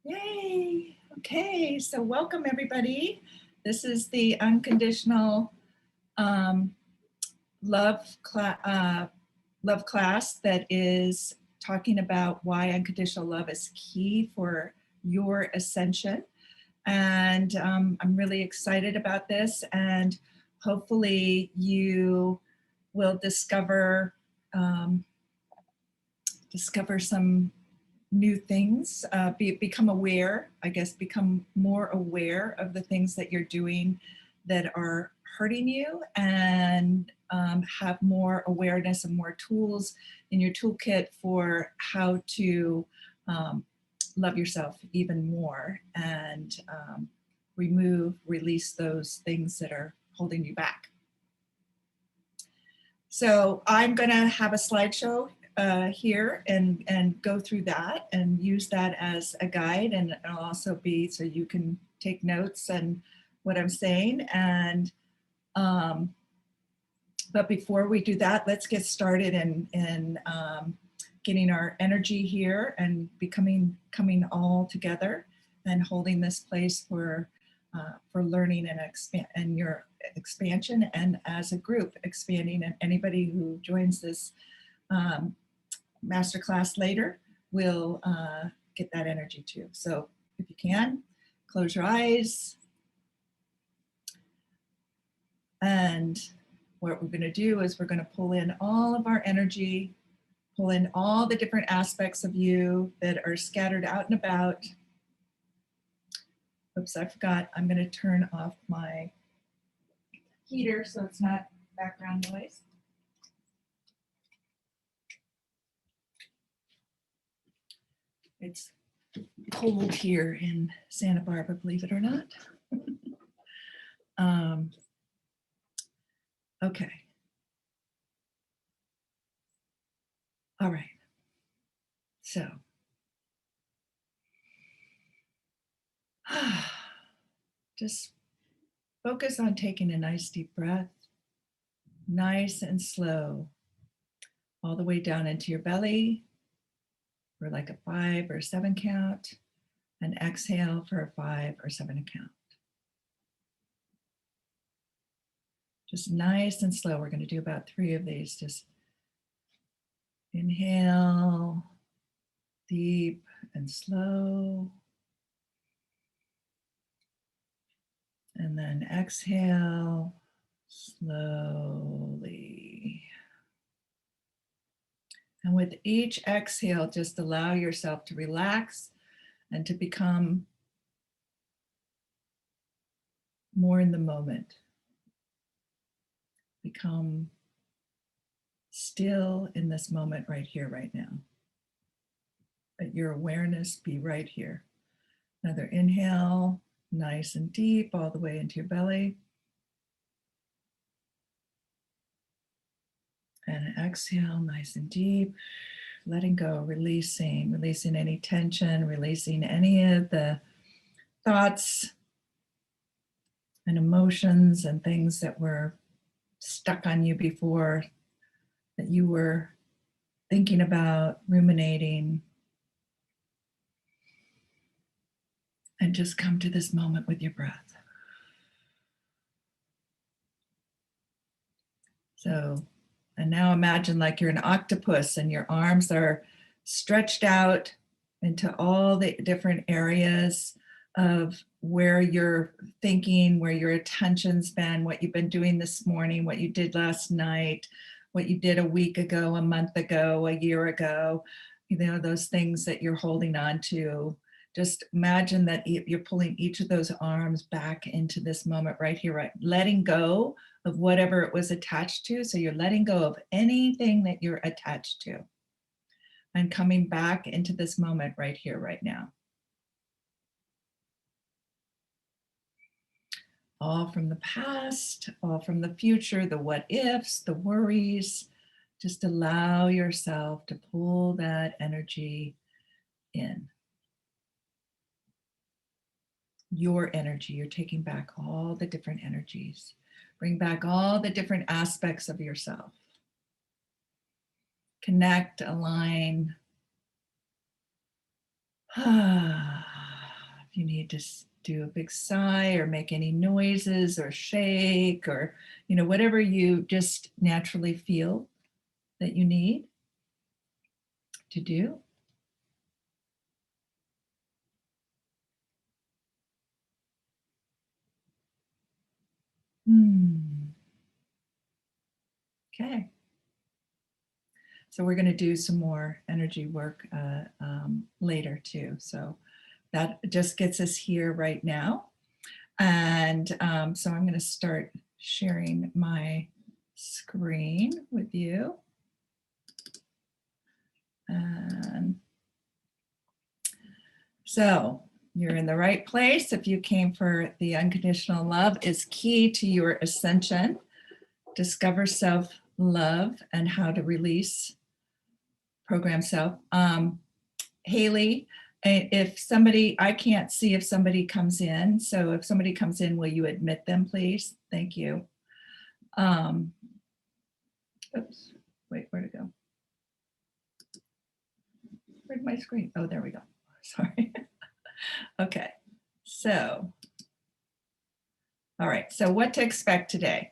Yay. Okay, so welcome everybody. This is the Unconditional um, love class that is talking about why unconditional love is key for your ascension. And I'm really excited about this, and hopefully you will discover some new things, become aware, I guess, become more aware of the things that you're doing that are hurting you, and have more awareness and more tools in your toolkit for how to love yourself even more and release those things that are holding you back. So I'm going to have a slideshow here and go through that and use that as a guide, and it'll also be so you can take notes and what I'm saying. And but before we do that, let's get started in getting our energy here and coming all together and holding this place for learning and your expansion, and as a group expanding, and anybody who joins this masterclass later will get that energy too. So if you can, close your eyes. And what we're going to do is we're going to pull in all of our energy, pull in all the different aspects of you that are scattered out and about. Oops, I forgot. I'm going to turn off my heater so it's not background noise. It's cold here in Santa Barbara, believe it or not. Okay. All right. So just focus on taking a nice deep breath, nice and slow, all the way down into your belly for like a 5 or 7 count, and exhale for a 5 or 7 count. Just nice and slow. We're going to do about 3 of these. Just inhale, deep and slow. And then exhale slowly. And with each exhale, just allow yourself to relax and to become more in the moment. Become still in this moment right here, right now. Let your awareness be right here. Another inhale, nice and deep, all the way into your belly. And an exhale, nice and deep, letting go, releasing any tension, releasing any of the thoughts and emotions and things that were stuck on you before, that you were thinking about, ruminating. And just come to this moment with your breath. So, and now imagine like you're an octopus and your arms are stretched out into all the different areas of where you're thinking, where your attention's been, what you've been doing this morning, what you did last night, what you did a week ago, a month ago, a year ago, those things that you're holding on to. Just imagine that you're pulling each of those arms back into this moment right here, right? Letting go of whatever it was attached to. So you're letting go of anything that you're attached to and coming back into this moment right here, right now. All from the past, all from the future, the what ifs, the worries. Just allow yourself to pull that energy in. Your energy, you're taking back all the different energies. Bring back all the different aspects of yourself. Connect, align. you need to do a big sigh or make any noises or shake or, whatever you just naturally feel that you need to do. Okay. So we're going to do some more energy work later too. So that just gets us here right now. And so I'm going to start sharing my screen with you. And so you're in the right place. If you came for the unconditional love is key to your ascension. Discover self-love and how to release program self. Haley, if somebody, I can't see if somebody comes in. So if somebody comes in, will you admit them, please? Thank you. Oops, wait, where'd it go? Where'd my screen? Oh, there we go. Sorry. Okay, so, all right, so what to expect today.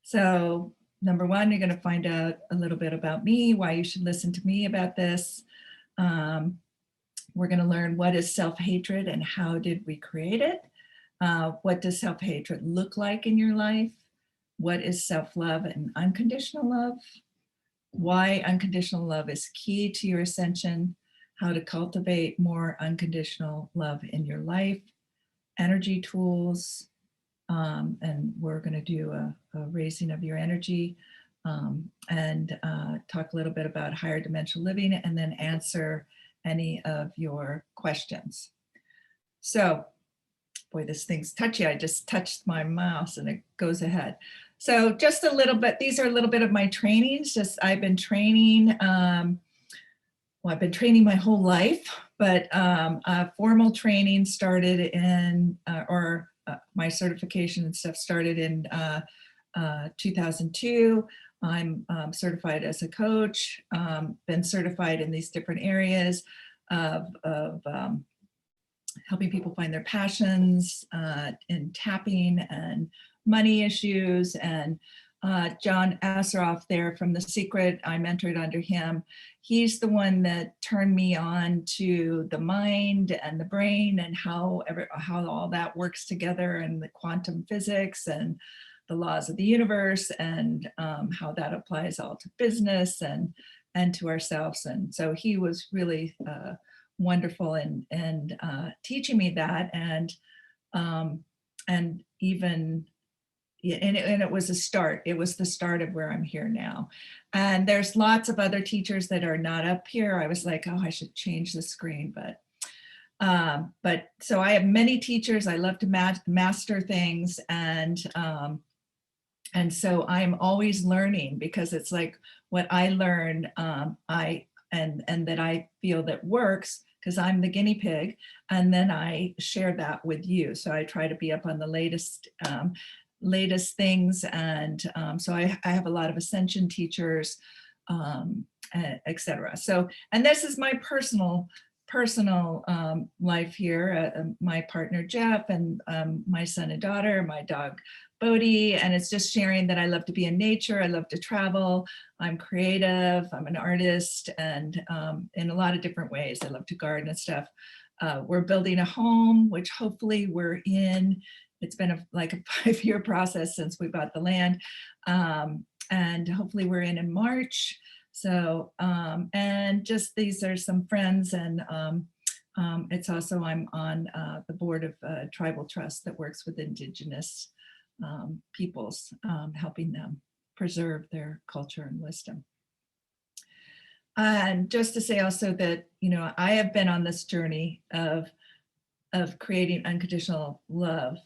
So number one, you're going to find out a little bit about me, why you should listen to me about this. We're going to learn what is self-hatred and how did we create it? What does self-hatred look like in your life? What is self-love and unconditional love? Why unconditional love is key to your ascension, how to cultivate more unconditional love in your life, energy tools, and we're going to do a raising of your energy and talk a little bit about higher dimensional living and then answer any of your questions. So, boy, this thing's touchy. I just touched my mouse and it goes ahead. So just a little bit, these are a little bit of my trainings. I've been training, I've been training my whole life, but formal training started in, my certification and stuff started in 2002. I'm certified as a coach, been certified in these different areas of helping people find their passions, in tapping and money issues. And John Asseroff there from The Secret, I mentored under him. He's the one that turned me on to the mind and the brain and how all that works together and the quantum physics and the laws of the universe and how that applies all to business and to ourselves. And so he was really wonderful in teaching me that and even and it was a start. It was the start of where I'm here now. And there's lots of other teachers that are not up here. I was like, oh, I should change the screen, but so I have many teachers. I love to master things, and so I'm always learning because it's like what I learn, and that I feel that works because I'm the guinea pig, and then I share that with you. So I try to be up on the latest things, and so I have a lot of Ascension teachers, etc. So, and this is my personal life here, my partner Jeff, and my son and daughter, my dog Bodhi, and it's just sharing that I love to be in nature, I love to travel, I'm creative, I'm an artist, and in a lot of different ways. I love to garden and stuff. We're building a home, which hopefully we're in. It's been like a 5-year process since we bought the land, and hopefully we're in March. So, and just these are some friends, and it's also, I'm on the board of Tribal Trust that works with Indigenous peoples, helping them preserve their culture and wisdom. And just to say also that, I have been on this journey of creating unconditional love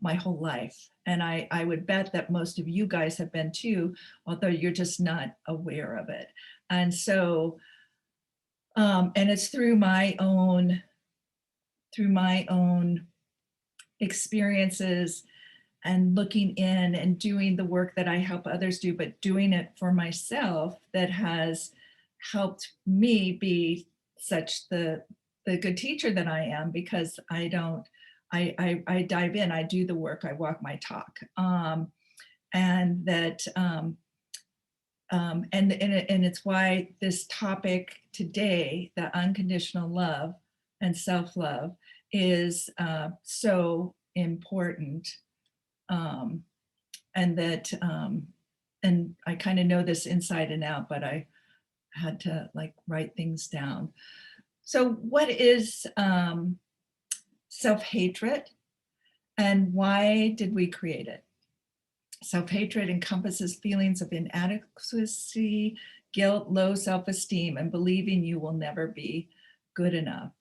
my whole life. And I would bet that most of you guys have been too, although you're just not aware of it. And so, and it's through my own experiences and looking in and doing the work that I help others do, but doing it for myself, that has helped me be such the the good teacher that I am, because I don't, I dive in, I do the work, I walk my talk. And that, and it's why this topic today, the unconditional love and self-love, is so important. And that, and I kind of know this inside and out, but I had to like write things down. So what is self-hatred, and why did we create it? Self-hatred encompasses feelings of inadequacy, guilt, low self-esteem, and believing you will never be good enough.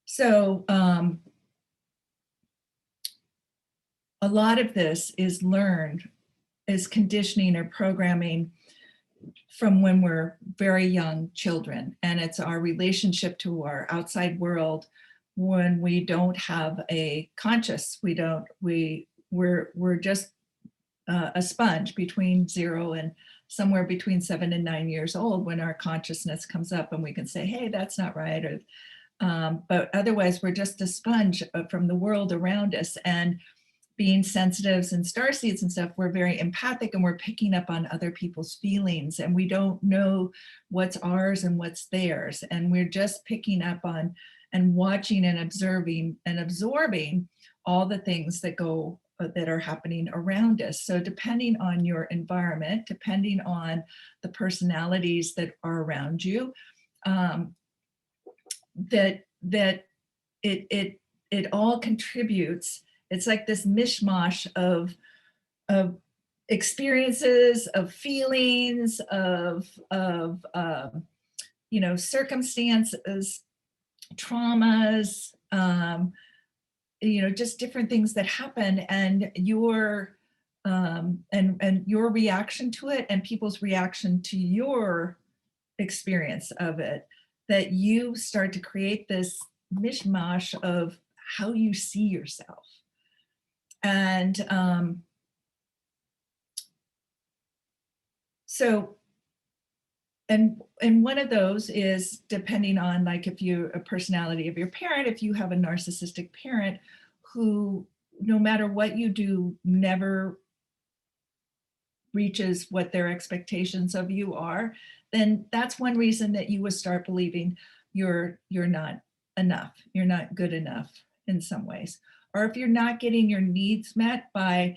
So a lot of this is learned, is conditioning or programming from when we're very young children, and it's our relationship to our outside world when we don't have a conscious, we're just a sponge between 0 and somewhere between 7 and 9 years old, when our consciousness comes up and we can say, hey, that's not right. Or but otherwise we're just a sponge from the world around us. And being sensitives and starseeds and stuff, we're very empathic, and we're picking up on other people's feelings, and we don't know what's ours and what's theirs. And we're just picking up on and watching and observing and absorbing all the things that go that are happening around us. So depending on your environment, depending on the personalities that are around you, that it all contributes. It's like this mishmash of experiences, of feelings, of you know, circumstances, traumas, you know, just different things that happen, and your reaction to it, and people's reaction to your experience of it, that you start to create this mishmash of how you see yourself. And so, and one of those is depending on, like, if you a personality of your parent, if you have a narcissistic parent who, no matter what you do, never reaches what their expectations of you are, then that's one reason that you would start believing you're not enough, you're not good enough in some ways. Or if you're not getting your needs met by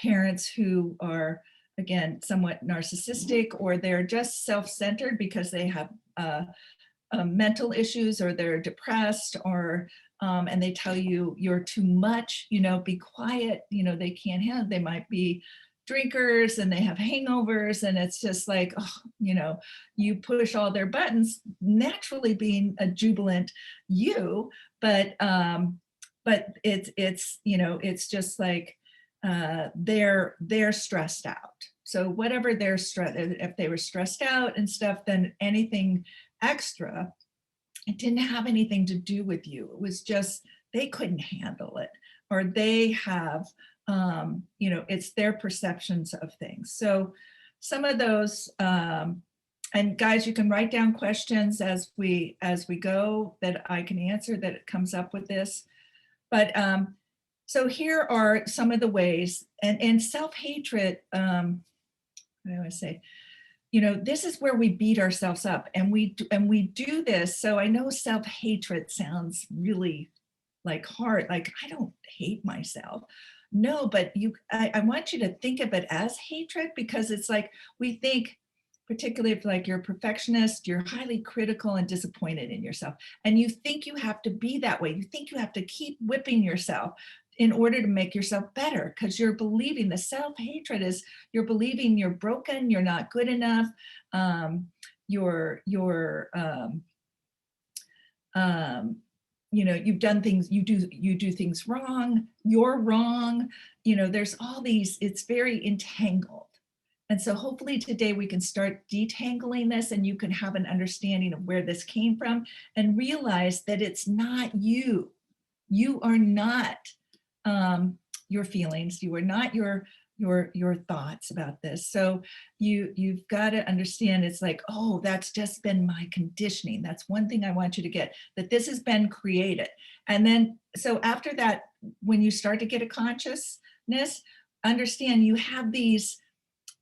parents who are, again, somewhat narcissistic, or they're just self-centered because they have mental issues, or they're depressed, or and they tell you you're too much, you know, be quiet, you know, they can't handle, they might be drinkers and they have hangovers, and it's just like, oh, you know, you push all their buttons, naturally being a jubilant you, but it's you know, it's just like they're stressed out. So whatever they're stressed, if they were stressed out and stuff, then anything extra, it didn't have anything to do with you. It was just they couldn't handle it, or they have you know, it's their perceptions of things. So some of those, and guys, you can write down questions as we go that I can answer, that it comes up with this. But so here are some of the ways, and self-hatred, what do I want to say? You know, this is where we beat ourselves up, and we do this. So I know self-hatred sounds really like hard, like I don't hate myself. No, but I want you to think of it as hatred, because it's like we think, particularly if like you're a perfectionist, you're highly critical and disappointed in yourself, and you think you have to be that way. You think you have to keep whipping yourself in order to make yourself better, because you're believing, the self-hatred is you're believing you're broken, you're not good enough, you're you know, you've done things, you do things wrong, you're wrong, you know, there's all these, it's very entangled. And so hopefully today we can start detangling this, and you can have an understanding of where this came from, and realize that it's not you. You are not your feelings, you are not your thoughts about this. So you've got to understand, it's like, oh, that's just been my conditioning. That's one thing I want you to get, that this has been created. And then so after that, when you start to get a consciousness, understand you have these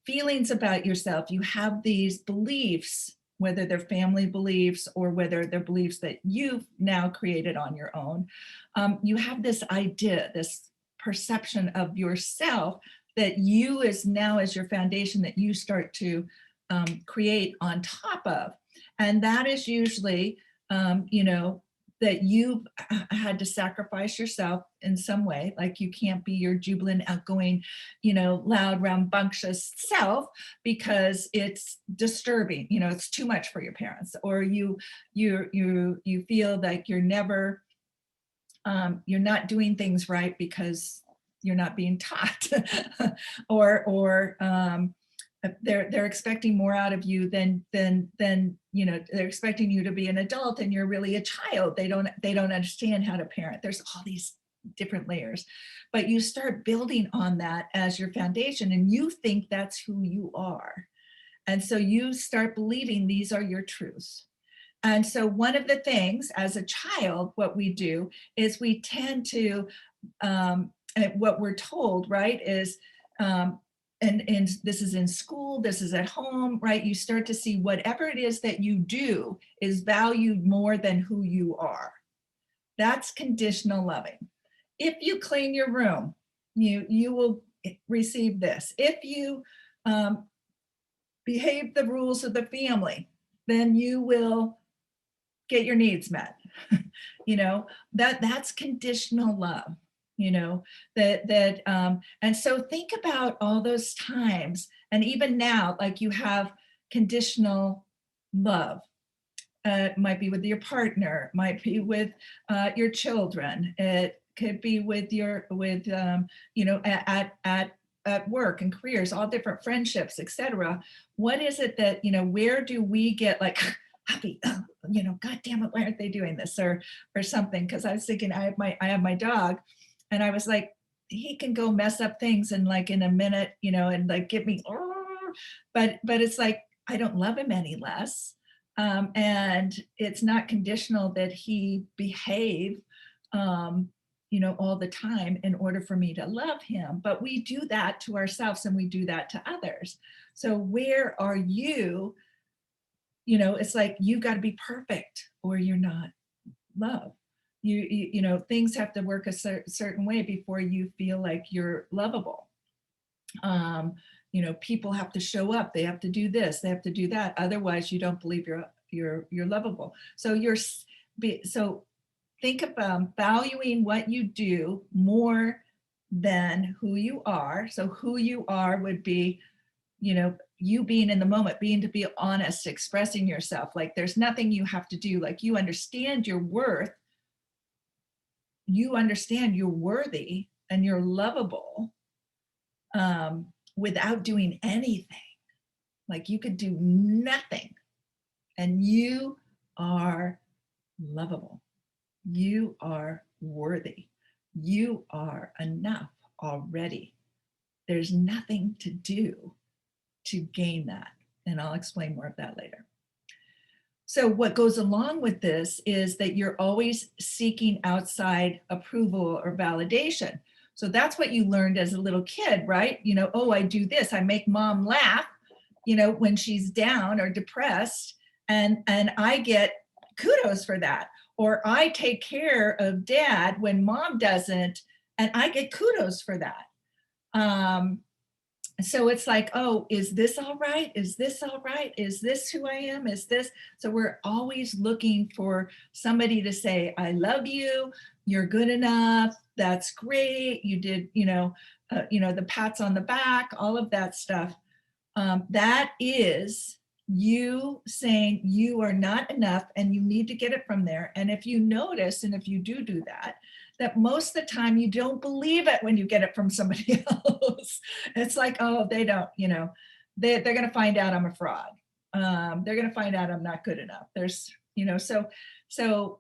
feelings about yourself, you have these beliefs, whether they're family beliefs or whether they're beliefs that you've now created on your own. You have this idea, this perception of yourself that you is now as your foundation that you start to create on top of. And that is usually, you know, that you've had to sacrifice yourself in some way. Like you can't be your jubilant, outgoing, you know, loud, rambunctious self because it's disturbing. You know, it's too much for your parents, or you feel like you're never, you're not doing things right because you're not being taught, or they're expecting more out of you than you know, they're expecting you to be an adult and you're really a child. They don't understand how to parent. There's all these different layers, but you start building on that as your foundation and you think that's who you are. And so you start believing these are your truths. And so one of the things as a child, what we do is we tend to, and what we're told, right, is, and this is in school, this is at home, right? You start to see whatever it is that you do is valued more than who you are. That's conditional loving. If you clean your room, you will receive this. If you behave the rules of the family, then you will get your needs met. You know, that's conditional love. You know, and so think about all those times, and even now, like you have conditional love. It might be with your partner, might be with your children. It could be with you know, at work and careers, all different friendships, etc. What is it that, you know, where do we get like happy? Oh, you know, God damn it, why aren't they doing this or something? Because I was thinking, I have my dog, and I was like, he can go mess up things in like in a minute, you know, and like get me, but it's like I don't love him any less. And it's not conditional that he behave, you know, all the time in order for me to love him. But we do that to ourselves and we do that to others. So where are you? You know, it's like you've got to be perfect or you're not loved. You know, things have to work a certain way before you feel like you're lovable. You know, people have to show up, they have to do this, they have to do that, otherwise you don't believe you're lovable. So so think about valuing what you do more than who you are. So who you are would be, you know, you being in the moment, being to be honest, expressing yourself, like there's nothing you have to do, like you understand your worth, you understand you're worthy and you're lovable, without doing anything. Like you could do nothing and you are lovable. You are worthy. You are enough already. There's nothing to do to gain that. And I'll explain more of that later. So what goes along with this is that you're always seeking outside approval or validation. So that's what you learned as a little kid, right? You know, oh, I do this, I make mom laugh, you know, when she's down or depressed, and I get kudos for that. Or I take care of dad when mom doesn't, and I get kudos for that. So it's like, oh, is this all right? Is this all right? Is this who I am? Is this? So we're always looking for somebody to say, I love you, you're good enough, that's great, you did, you know, the pats on the back, all of that stuff. That is you saying you are not enough and you need to get it from there. And if you notice, and if you do that, that most of the time you don't believe it when you get it from somebody else. It's like, oh, they don't, you know, they're going to find out I'm a fraud. They're going to find out I'm not good enough. There's, you know, so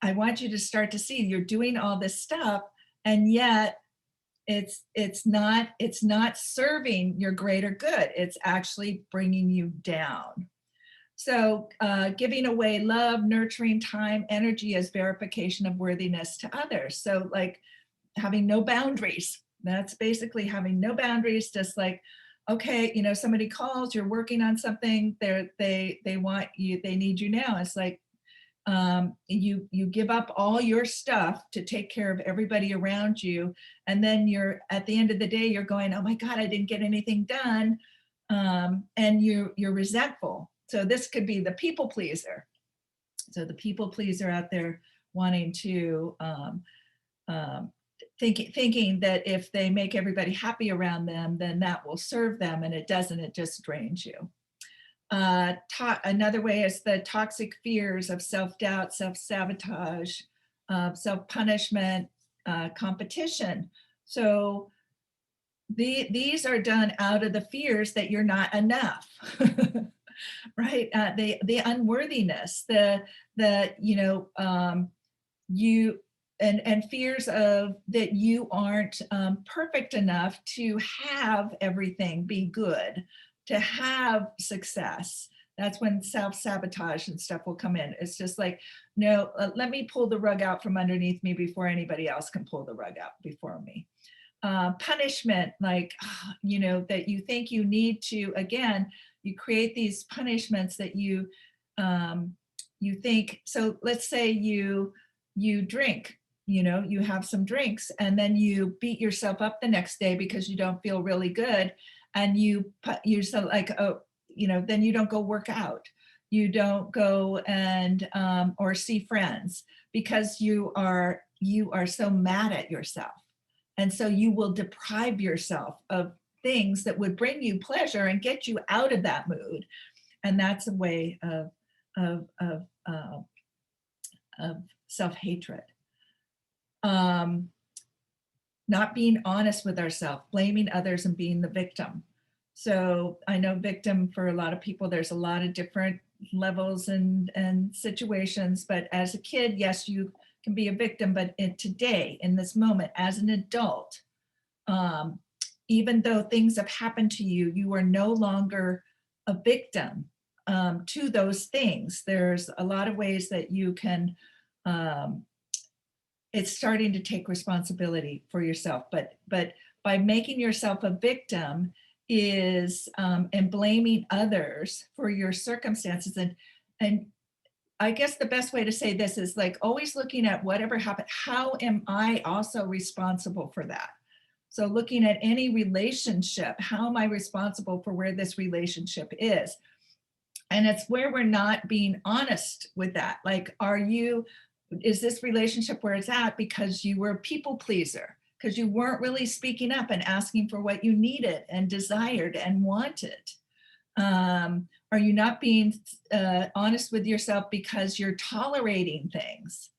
I want you to start to see you're doing all this stuff, and yet it's not serving your greater good. It's actually bringing you down. So giving away love, nurturing, time, energy as verification of worthiness to others. So like having no boundaries. That's basically having no boundaries, just like, okay, somebody calls, you're working on something, they want you, they need you now. It's like, you give up all your stuff to take care of everybody around you, and then you're at the end of the day you're going, oh my god, I didn't get anything done, and you're resentful. So this could be the people pleaser. So the people pleaser out there wanting to um, thinking that if they make everybody happy around them, then that will serve them, and it doesn't. It just drains you. Another way is the toxic fears of self-doubt, self-sabotage, self-punishment, competition. So these are done out of the fears that you're not enough, right? The unworthiness, you and fears of that you aren't perfect enough to have everything be good, to have success. That's when self-sabotage and stuff will come in. It's just like, no, let me pull the rug out from underneath me before anybody else can pull the rug out before me. Punishment, like, that you think you need to, again, you create these punishments that you think. So let's say you drink, you have some drinks, and then you beat yourself up the next day because you don't feel really good, and you're so like, oh, then you don't go work out, you don't go and or see friends, because you are so mad at yourself. And so you will deprive yourself of things that would bring you pleasure and get you out of that mood. And that's a way of self-hatred. Not being honest with ourselves, blaming others and being the victim. So I know victim, for a lot of people, there's a lot of different levels and situations, but as a kid, yes, you can be a victim, but today, in this moment, as an adult, even though things have happened to you, you are no longer a victim to those things. There's a lot of ways that you can, it's starting to take responsibility for yourself, but by making yourself a victim is and blaming others for your circumstances, and I guess the best way to say this is like always looking at whatever happened, how am I also responsible for that? So looking at any relationship, how am I responsible for where this relationship is? And it's where we're not being honest with that. Like, is this relationship where it's at because you were a people pleaser? Because you weren't really speaking up and asking for what you needed and desired and wanted? Are you not being honest with yourself because you're tolerating things?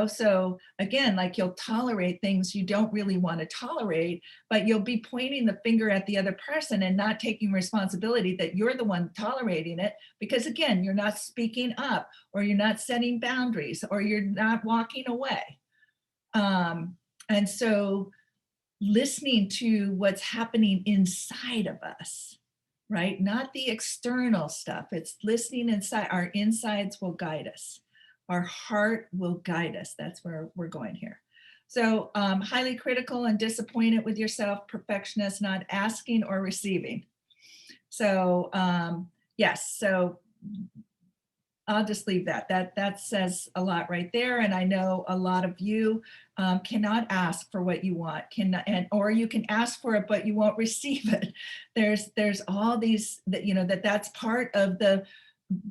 So again, like, you'll tolerate things you don't really want to tolerate, but you'll be pointing the finger at the other person and not taking responsibility that you're the one tolerating it, because again, you're not speaking up, or you're not setting boundaries, or you're not walking away. And so listening to what's happening inside of us, right? Not the external stuff. It's listening inside. Our insides will guide us. Our heart will guide us. That's where we're going here. So highly critical and disappointed with yourself, perfectionist, not asking or receiving. So yes, so I'll just leave that. That says a lot right there. And I know a lot of you cannot ask for what you want, or you can ask for it, but you won't receive it. There's all these that's part of the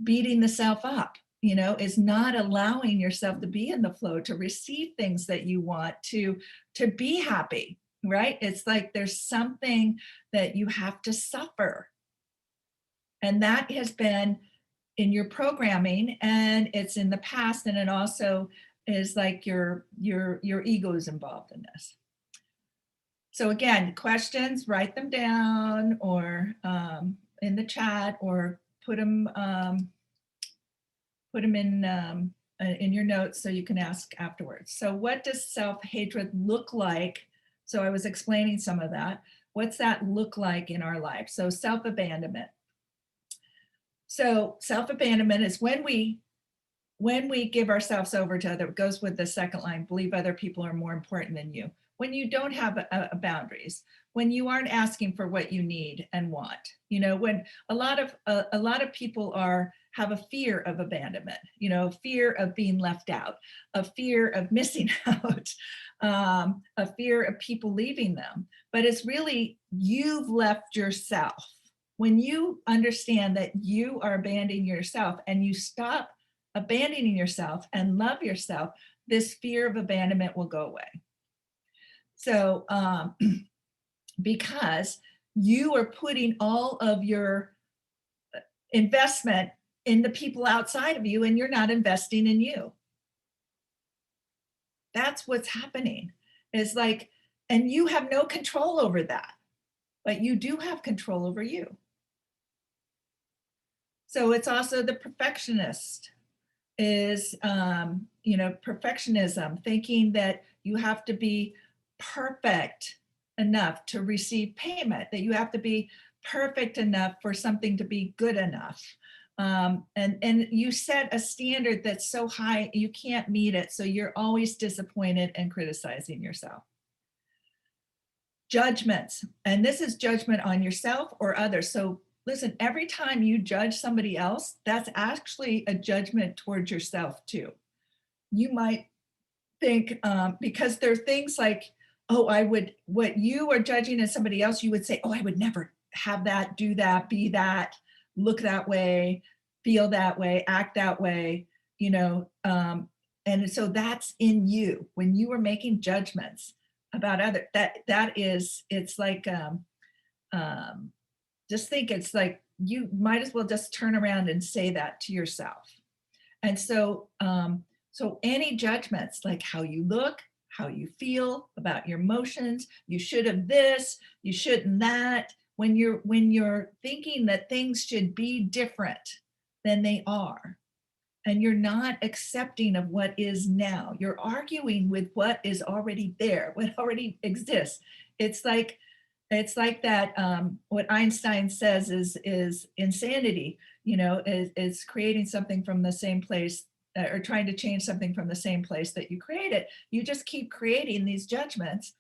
beating the self up. Is not allowing yourself to be in the flow, to receive things that you want, to be happy. Right? It's like there's something that you have to suffer, and that has been in your programming, and it's in the past, and it also is like your ego is involved in this. So again, questions, write them down, or in the chat, or put them in your notes so you can ask afterwards. So what does self-hatred look like So I was explaining some of that. What's that look like in our life? So self-abandonment. So self-abandonment is when we give ourselves over to other, it goes with the second line, believe other people are more important than you. When you don't have boundaries, when you aren't asking for what you need and want, when a lot of people have a fear of abandonment, fear of being left out, a fear of missing out, a fear of people leaving them. But it's really, you've left yourself. When you understand that you are abandoning yourself and you stop abandoning yourself and love yourself, this fear of abandonment will go away. So because you are putting all of your investment in the people outside of you and you're not investing in you. That's what's happening. It's like, and you have no control over that, but you do have control over you. So it's also the perfectionist is, perfectionism, thinking that you have to be perfect enough to receive payment, that you have to be perfect enough for something to be good enough. And you set a standard that's so high, you can't meet it. So you're always disappointed and criticizing yourself. Judgments, and this is judgment on yourself or others. So listen, every time you judge somebody else, that's actually a judgment towards yourself too. You might think, because there are things like, oh, what you are judging as somebody else, you would say, oh, I would never have that, do that, be that, look that way, feel that way, act that way, and so that's in you. When you are making judgments about other, that is, it's like, just think it's like you might as well just turn around and say that to yourself. And so so any judgments, like how you look, how you feel about your emotions, you should have this, you shouldn't that, when you're thinking that things should be different than they are, and you're not accepting of what is now, you're arguing with what is already there, what already exists. It's like that, what Einstein says is insanity, is creating something from the same place, or trying to change something from the same place that you created. You just keep creating these judgments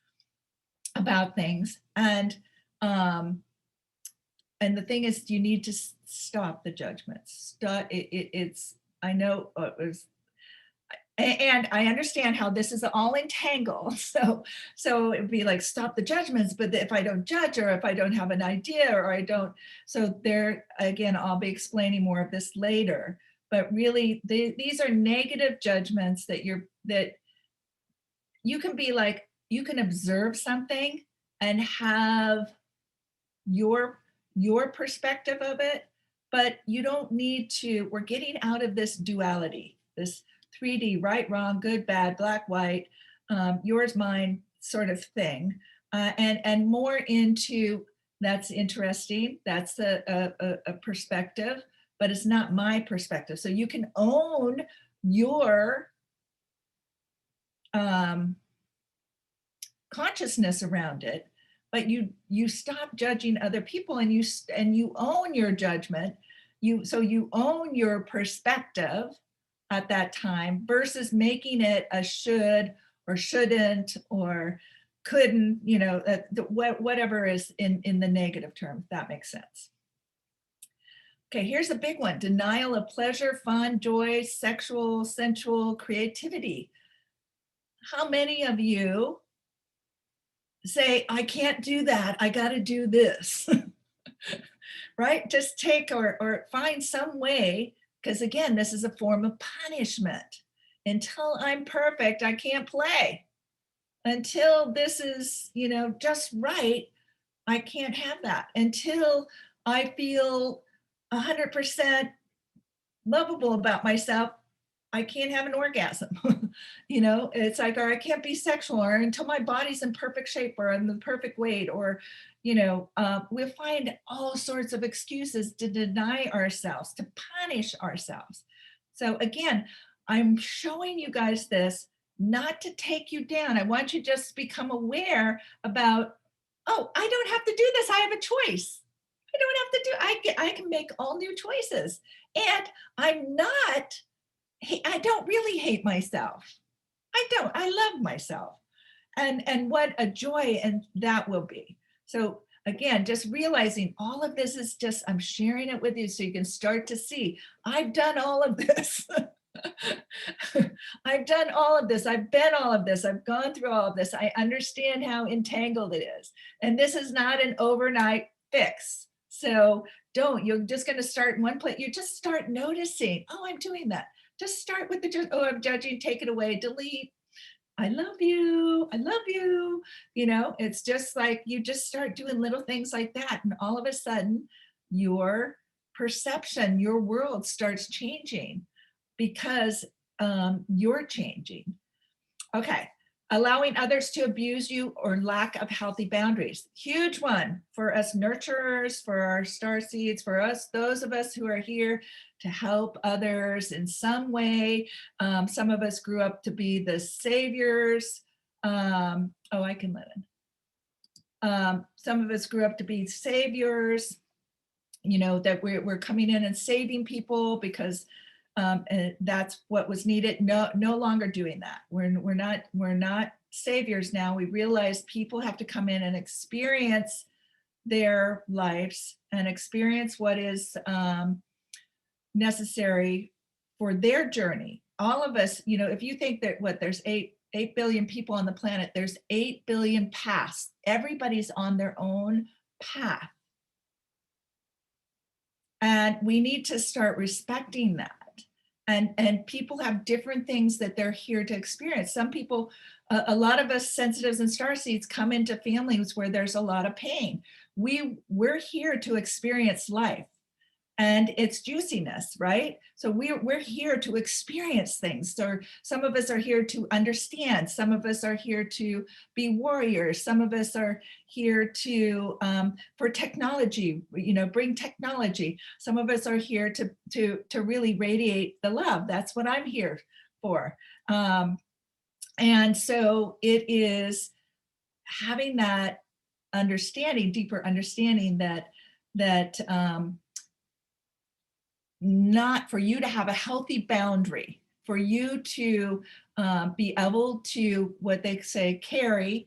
about things. And the thing is, you need to stop the judgments. I know it was, and I understand how this is all entangled. So it'd be like, stop the judgments, but if I don't judge, or if I don't have an idea, or I don't, so there, again, I'll be explaining more of this later, but really these are negative judgments that you can be like, you can observe something and have your perspective of it, but you don't need to, we're getting out of this duality, this 3D, right, wrong, good, bad, black, white, yours, mine sort of thing, and more into, that's interesting, that's a perspective, but it's not my perspective. So you can own your consciousness around it, but you stop judging other people, and you own your judgment. So you own your perspective at that time, versus making it a should or shouldn't or couldn't, whatever is in the negative term, if that makes sense. Okay, here's a big one: denial of pleasure, fun, joy, sexual, sensual, creativity. How many of you say, I can't do that, I got to do this? Right? Just take or find some way, because again, this is a form of punishment. Until I'm perfect, I can't play. Until this is, just right, I can't have that. Until I feel 100% lovable about myself, I can't have an orgasm. It's like, or I can't be sexual, or until my body's in perfect shape, or in the perfect weight, or, we'll find all sorts of excuses to deny ourselves, to punish ourselves. So again, I'm showing you guys this not to take you down. I want you to just become aware about, oh, I don't have to do this. I have a choice. I don't have to I can make all new choices. And I'm not, I don't really hate myself. I don't. I love myself. And what a joy and that will be. So again, just realizing all of this is just, I'm sharing it with you so you can start to see, I've done all of this. I've done all of this. I've been all of this. I've gone through all of this. I understand how entangled it is. And this is not an overnight fix. So you're just going to start in one place. You just start noticing, oh, I'm doing that. Just start with the, oh, I'm judging, take it away, delete. I love you. I love you. You know, it's just like you just start doing little things like that. And all of a sudden, your perception, your world starts changing because you're changing. Okay. Allowing others to abuse you or lack of healthy boundaries. Huge one for us nurturers, for our star seeds, for us, those of us who are here to help others in some way. Some of us grew up to be the saviors. Oh, I can let in. Some of us grew up to be saviors, you know, that we're coming in and saving people because and that's what was needed. No longer doing that. We're not saviors now. We realize people have to come in and experience their lives and experience what is necessary for their journey. All of us, you know, if you think that there's 8 billion people on the planet, there's 8 billion paths. Everybody's on their own path. And we need to start respecting that. And people have different things that they're here to experience. Some people, a lot of us sensitives and starseeds come into families where there's a lot of pain. We're here to experience life and its juiciness, right? So we're here to experience things. So some of us are here to understand. Some of us are here to be warriors. Some of us are here to for technology, you know, bring technology. Some of us are here to really radiate the love. That's what I'm here for. And so it is having that understanding, deeper understanding that not for you to have a healthy boundary, for you to be able to, what they say, care,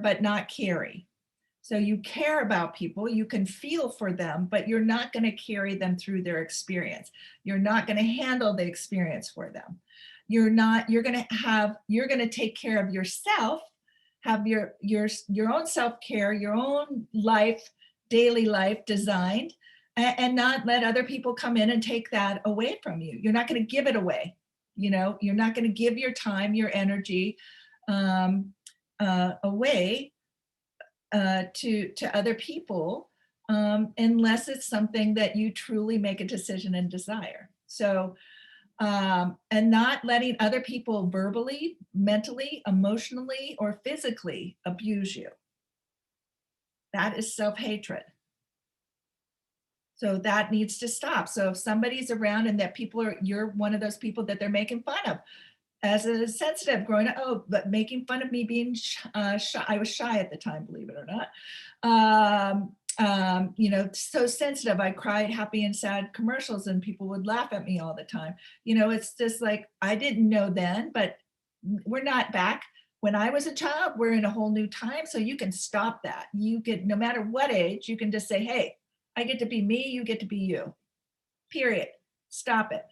but not carry. So you care about people, you can feel for them, but you're not going to carry them through their experience. You're not going to handle the experience for them. You're going to take care of yourself, have your own self-care, your own life, daily life designed, and not let other people come in and take that away from you. You're not going to give it away. You know, you're not going to give your time, your energy away to other people unless it's something that you truly make a decision and desire. So, and not letting other people verbally, mentally, emotionally, or physically abuse you. That is self-hatred. So that needs to stop. So if somebody's around and that you're one of those people that they're making fun of, as a sensitive growing up, oh, but making fun of me being shy. I was shy at the time, believe it or not. You know, so sensitive. I cried happy and sad commercials and people would laugh at me all the time. You know, it's just like, I didn't know then, but we're not back. When I was a child, we're in a whole new time. So you can stop that. You can, no matter what age, you can just say, hey, I get to be me, you get to be you. Period. Stop it.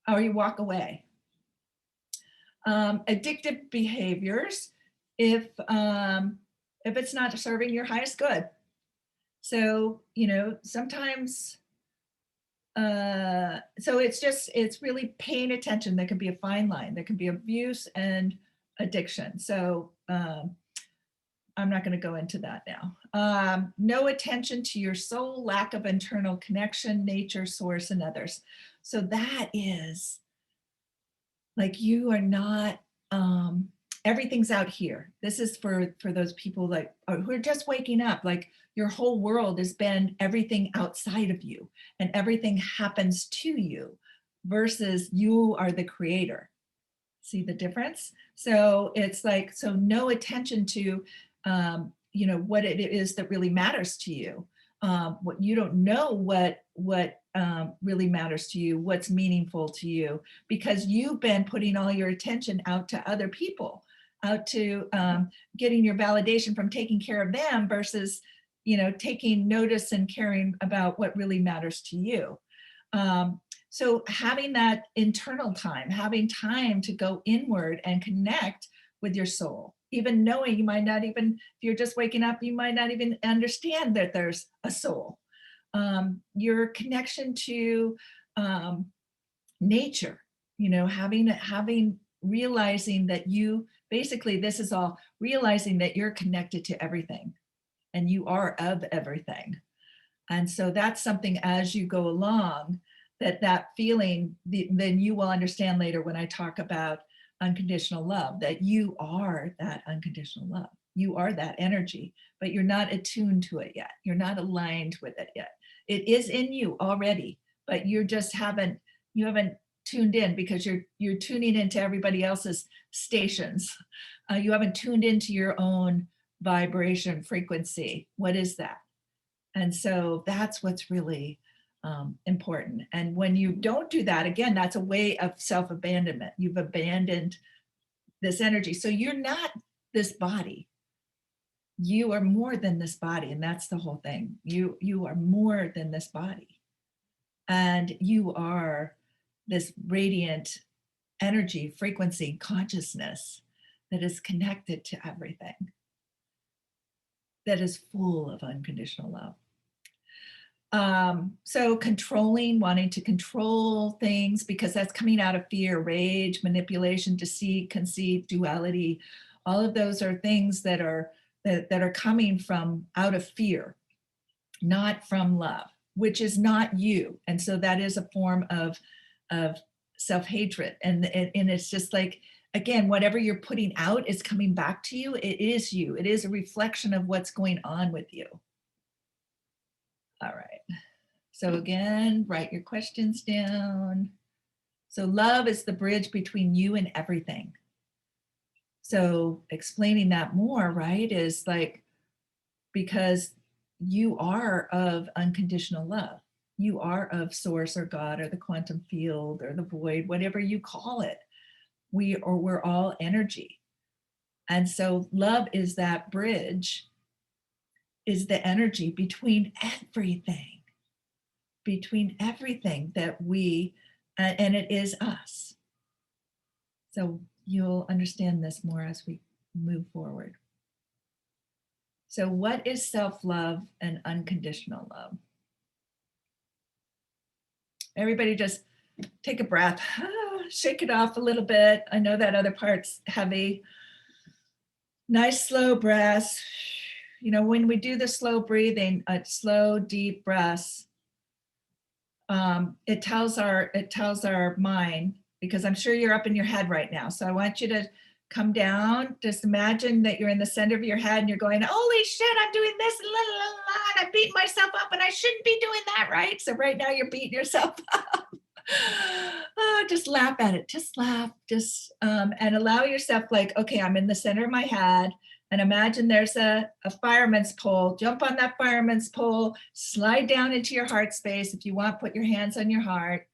Or you walk away. Addictive behaviors, if it's not serving your highest good. So, you know, sometimes, so it's really paying attention. There can be a fine line. There can be abuse and addiction. So I'm not going to go into that now. No attention to your soul, lack of internal connection, nature, source, and others. So that is like, you are not, everything's out here. This is for those people like who are just waking up, like your whole world has been everything outside of you and everything happens to you. versus you are the creator. See the difference? So it's like, so no attention to, what it is that really matters to you. What you don't know what really matters to you, what's meaningful to you, because you've been putting all your attention out to other people, out to getting your validation from taking care of them versus, taking notice and caring about what really matters to you. So having that internal time, having time to go inward and connect with your soul, even knowing you might not even, if you're just waking up, you might not even understand that there's a soul. Your connection to nature, having realizing that you basically, this is all realizing that you're connected to everything and you are of everything. And so that's something as you go along, that feeling, then you will understand later when I talk about unconditional love, that you are that unconditional love. You are that energy, but you're not attuned to it yet. You're not aligned with it yet. It is in you already, but you haven't tuned in because you're tuning into everybody else's stations. You haven't tuned into your own vibration frequency. What is that? And so that's what's really important. And when you don't do that, again, that's a way of self-abandonment. You've abandoned this energy. So you're not this body. You are more than this body. And that's the whole thing. You are more than this body. And you are this radiant energy, frequency, consciousness that is connected to everything, that is full of unconditional love. So controlling, wanting to control things, because that's coming out of fear, rage, manipulation, deceit, conceit, duality. All of those are things that are coming from out of fear, not from love, which is not you. And so that is a form of self-hatred. And it's just like, again, whatever you're putting out is coming back to you. It is you. It is a reflection of what's going on with you. All right. So again, write your questions down. So love is the bridge between you and everything. So explaining that more, right, is like, because you are of unconditional love. You are of source or God or the quantum field or the void, whatever you call it. We're all energy. And so love is that bridge, is the energy between everything that we, and it is us. So you'll understand this more as we move forward. So what is self-love and unconditional love? Everybody just take a breath, shake it off a little bit. I know that other part's heavy. Nice slow breaths. When we do the slow breathing, slow, deep breaths, it tells our mind, because I'm sure you're up in your head right now. So I want you to come down. Just imagine that you're in the center of your head and you're going, holy shit, I'm doing this, la, la, la, and I beat myself up and I shouldn't be doing that, right? So right now you're beating yourself up. Just laugh at it. Just laugh. And allow yourself, like, okay, I'm in the center of my head. And imagine there's a fireman's pole. Jump on that fireman's pole, slide down into your heart space. If you want, put your hands on your heart.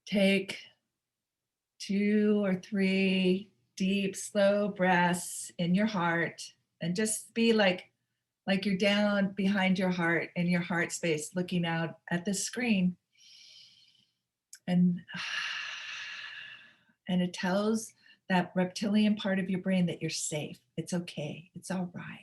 Take 2 or 3 deep, slow breaths in your heart, and just be like you're down behind your heart in your heart space, looking out at the screen. And it tells that reptilian part of your brain that you're safe. It's okay. It's all right.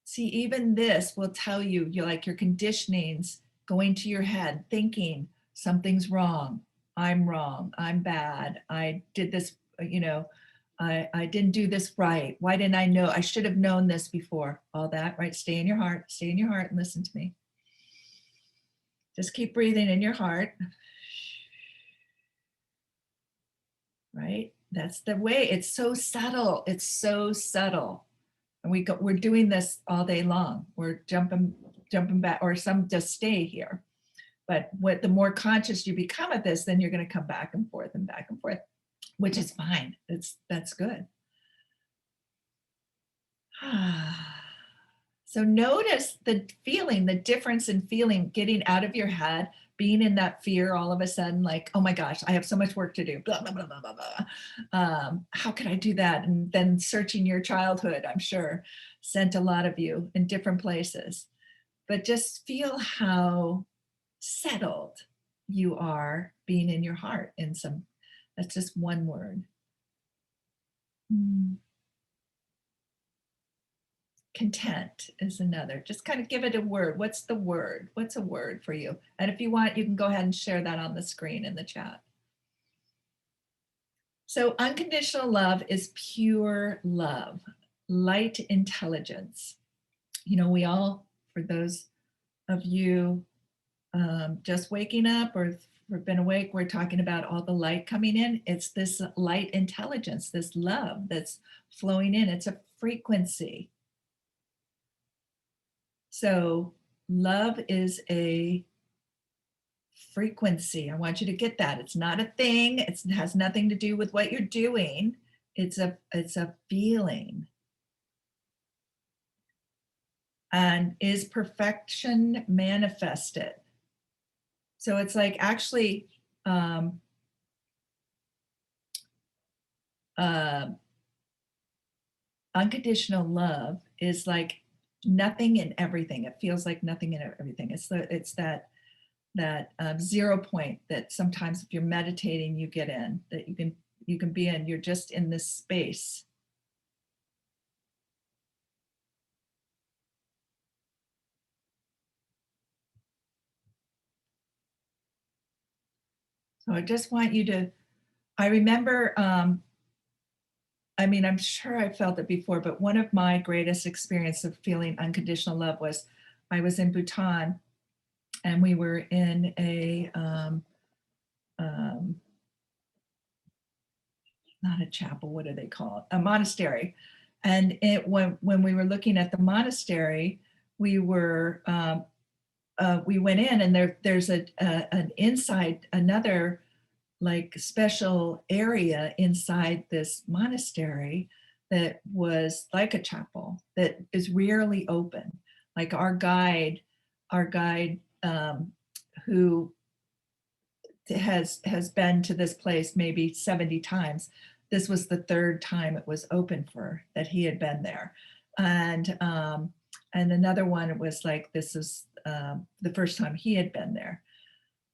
See, even this will tell you, you're like your conditionings going to your head, thinking something's wrong. I'm wrong. I'm bad. I did this, I didn't do this right. Why didn't I know? I should have known this before. All that, right? Stay in your heart and listen to me. Just keep breathing in your heart. Right? That's the way. It's so subtle. It's so subtle. And we're doing this all day long. We're jumping jumping back, or some just stay here. But what the more conscious you become of this, then you're going to come back and forth, which is fine. That's good. So notice the feeling, the difference in feeling, getting out of your head, being in that fear all of a sudden, like, oh my gosh, I have so much work to do, blah, blah, blah, blah, blah, blah. How can I do that? And then searching your childhood, I'm sure, sent a lot of you in different places. But just feel how settled you are being in your heart in some, that's just one word. Content is another. Just kind of give it a word. What's the word? What's a word for you? And if you want, you can go ahead and share that on the screen in the chat. So unconditional love is pure love, light intelligence. You know, we all, for those of you just waking up or been awake, we're talking about all the light coming in. It's this light intelligence, this love that's flowing in. It's a frequency. So love is a frequency. I want you to get that. It's not a thing. It has nothing to do with what you're doing. It's a feeling. And is perfection manifested? So it's like actually unconditional love is like nothing and everything. It feels like nothing and everything. It's that 0 point that sometimes if you're meditating, you get in, that you can be in. You're just in this space. So I just want you to, I remember, I mean, I'm sure I felt it before, but one of my greatest experience of feeling unconditional love was I was in Bhutan and we were in a, not a chapel, what do they call it? A monastery. And when we were looking at the monastery, we were, we went in and there's an inside, another like special area inside this monastery that was like a chapel that is rarely open. Like our guide who has been to this place maybe 70 times. This was the third time it was open for that he had been there. And another one, it was like, this is the first time he had been there.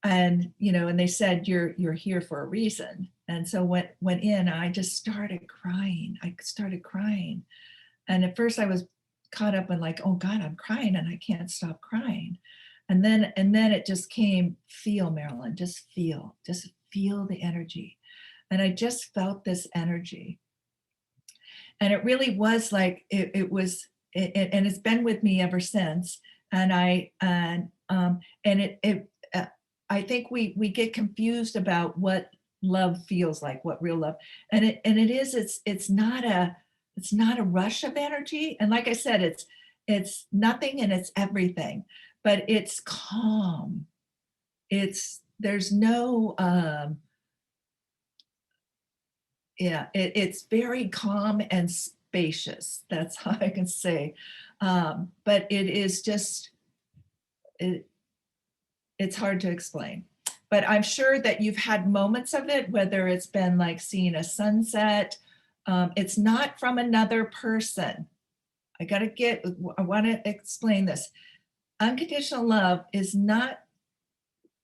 And, you know, and they said, you're here for a reason. And so went in, I just started crying. And at first I was caught up in like, oh God, I'm crying and I can't stop crying. And then it just came, feel, Marilyn, just feel the energy. And I just felt this energy. And it really was like, it was, and it's been with me ever since. And I think we get confused about what love feels like, what real love, and it's not a rush of energy. And like I said, it's nothing and it's everything, but it's calm. There's no, it's very calm and spacious. That's how I can say. But it is just, it's hard to explain. But I'm sure that you've had moments of it, whether it's been like seeing a sunset. It's not from another person. I want to explain this. Unconditional love is not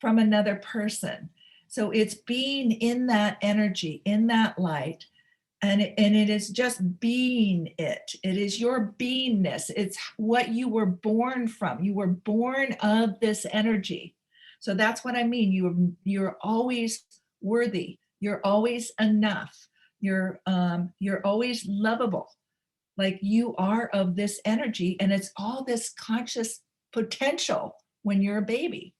from another person. So it's being in that energy, in that light, and it is just being it. It is your beingness. It's what you were born from. You were born of this energy. So that's what I mean. You're always worthy. You're always enough. You're always lovable. Like you are of this energy, and it's all this conscious potential when you're a baby.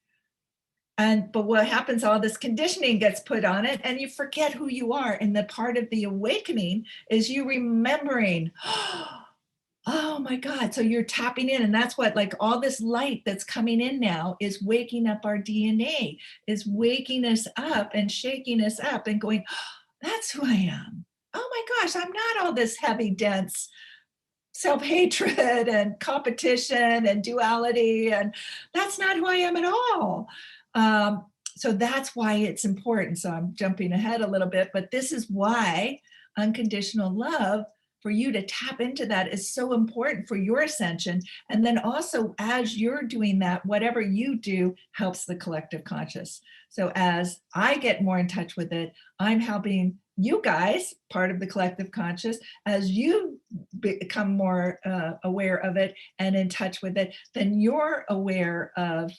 But what happens, all this conditioning gets put on it and you forget who you are. And the part of the awakening is you remembering, oh, Oh my God. So you're tapping in, and that's what, like, all this light that's coming in now is waking up our DNA, is waking us up and shaking us up and going, oh, that's who I am. Oh my gosh, I'm not all this heavy, dense self-hatred and competition and duality. And that's not who I am at all. So that's why it's important. So I'm jumping ahead a little bit, but this is why unconditional love, for you to tap into that, is so important for your ascension. And then also, as you're doing that, whatever you do helps the collective conscious. So as I get more in touch with it, I'm helping you guys, part of the collective conscious, as you become more aware of it and in touch with it, then you're aware of,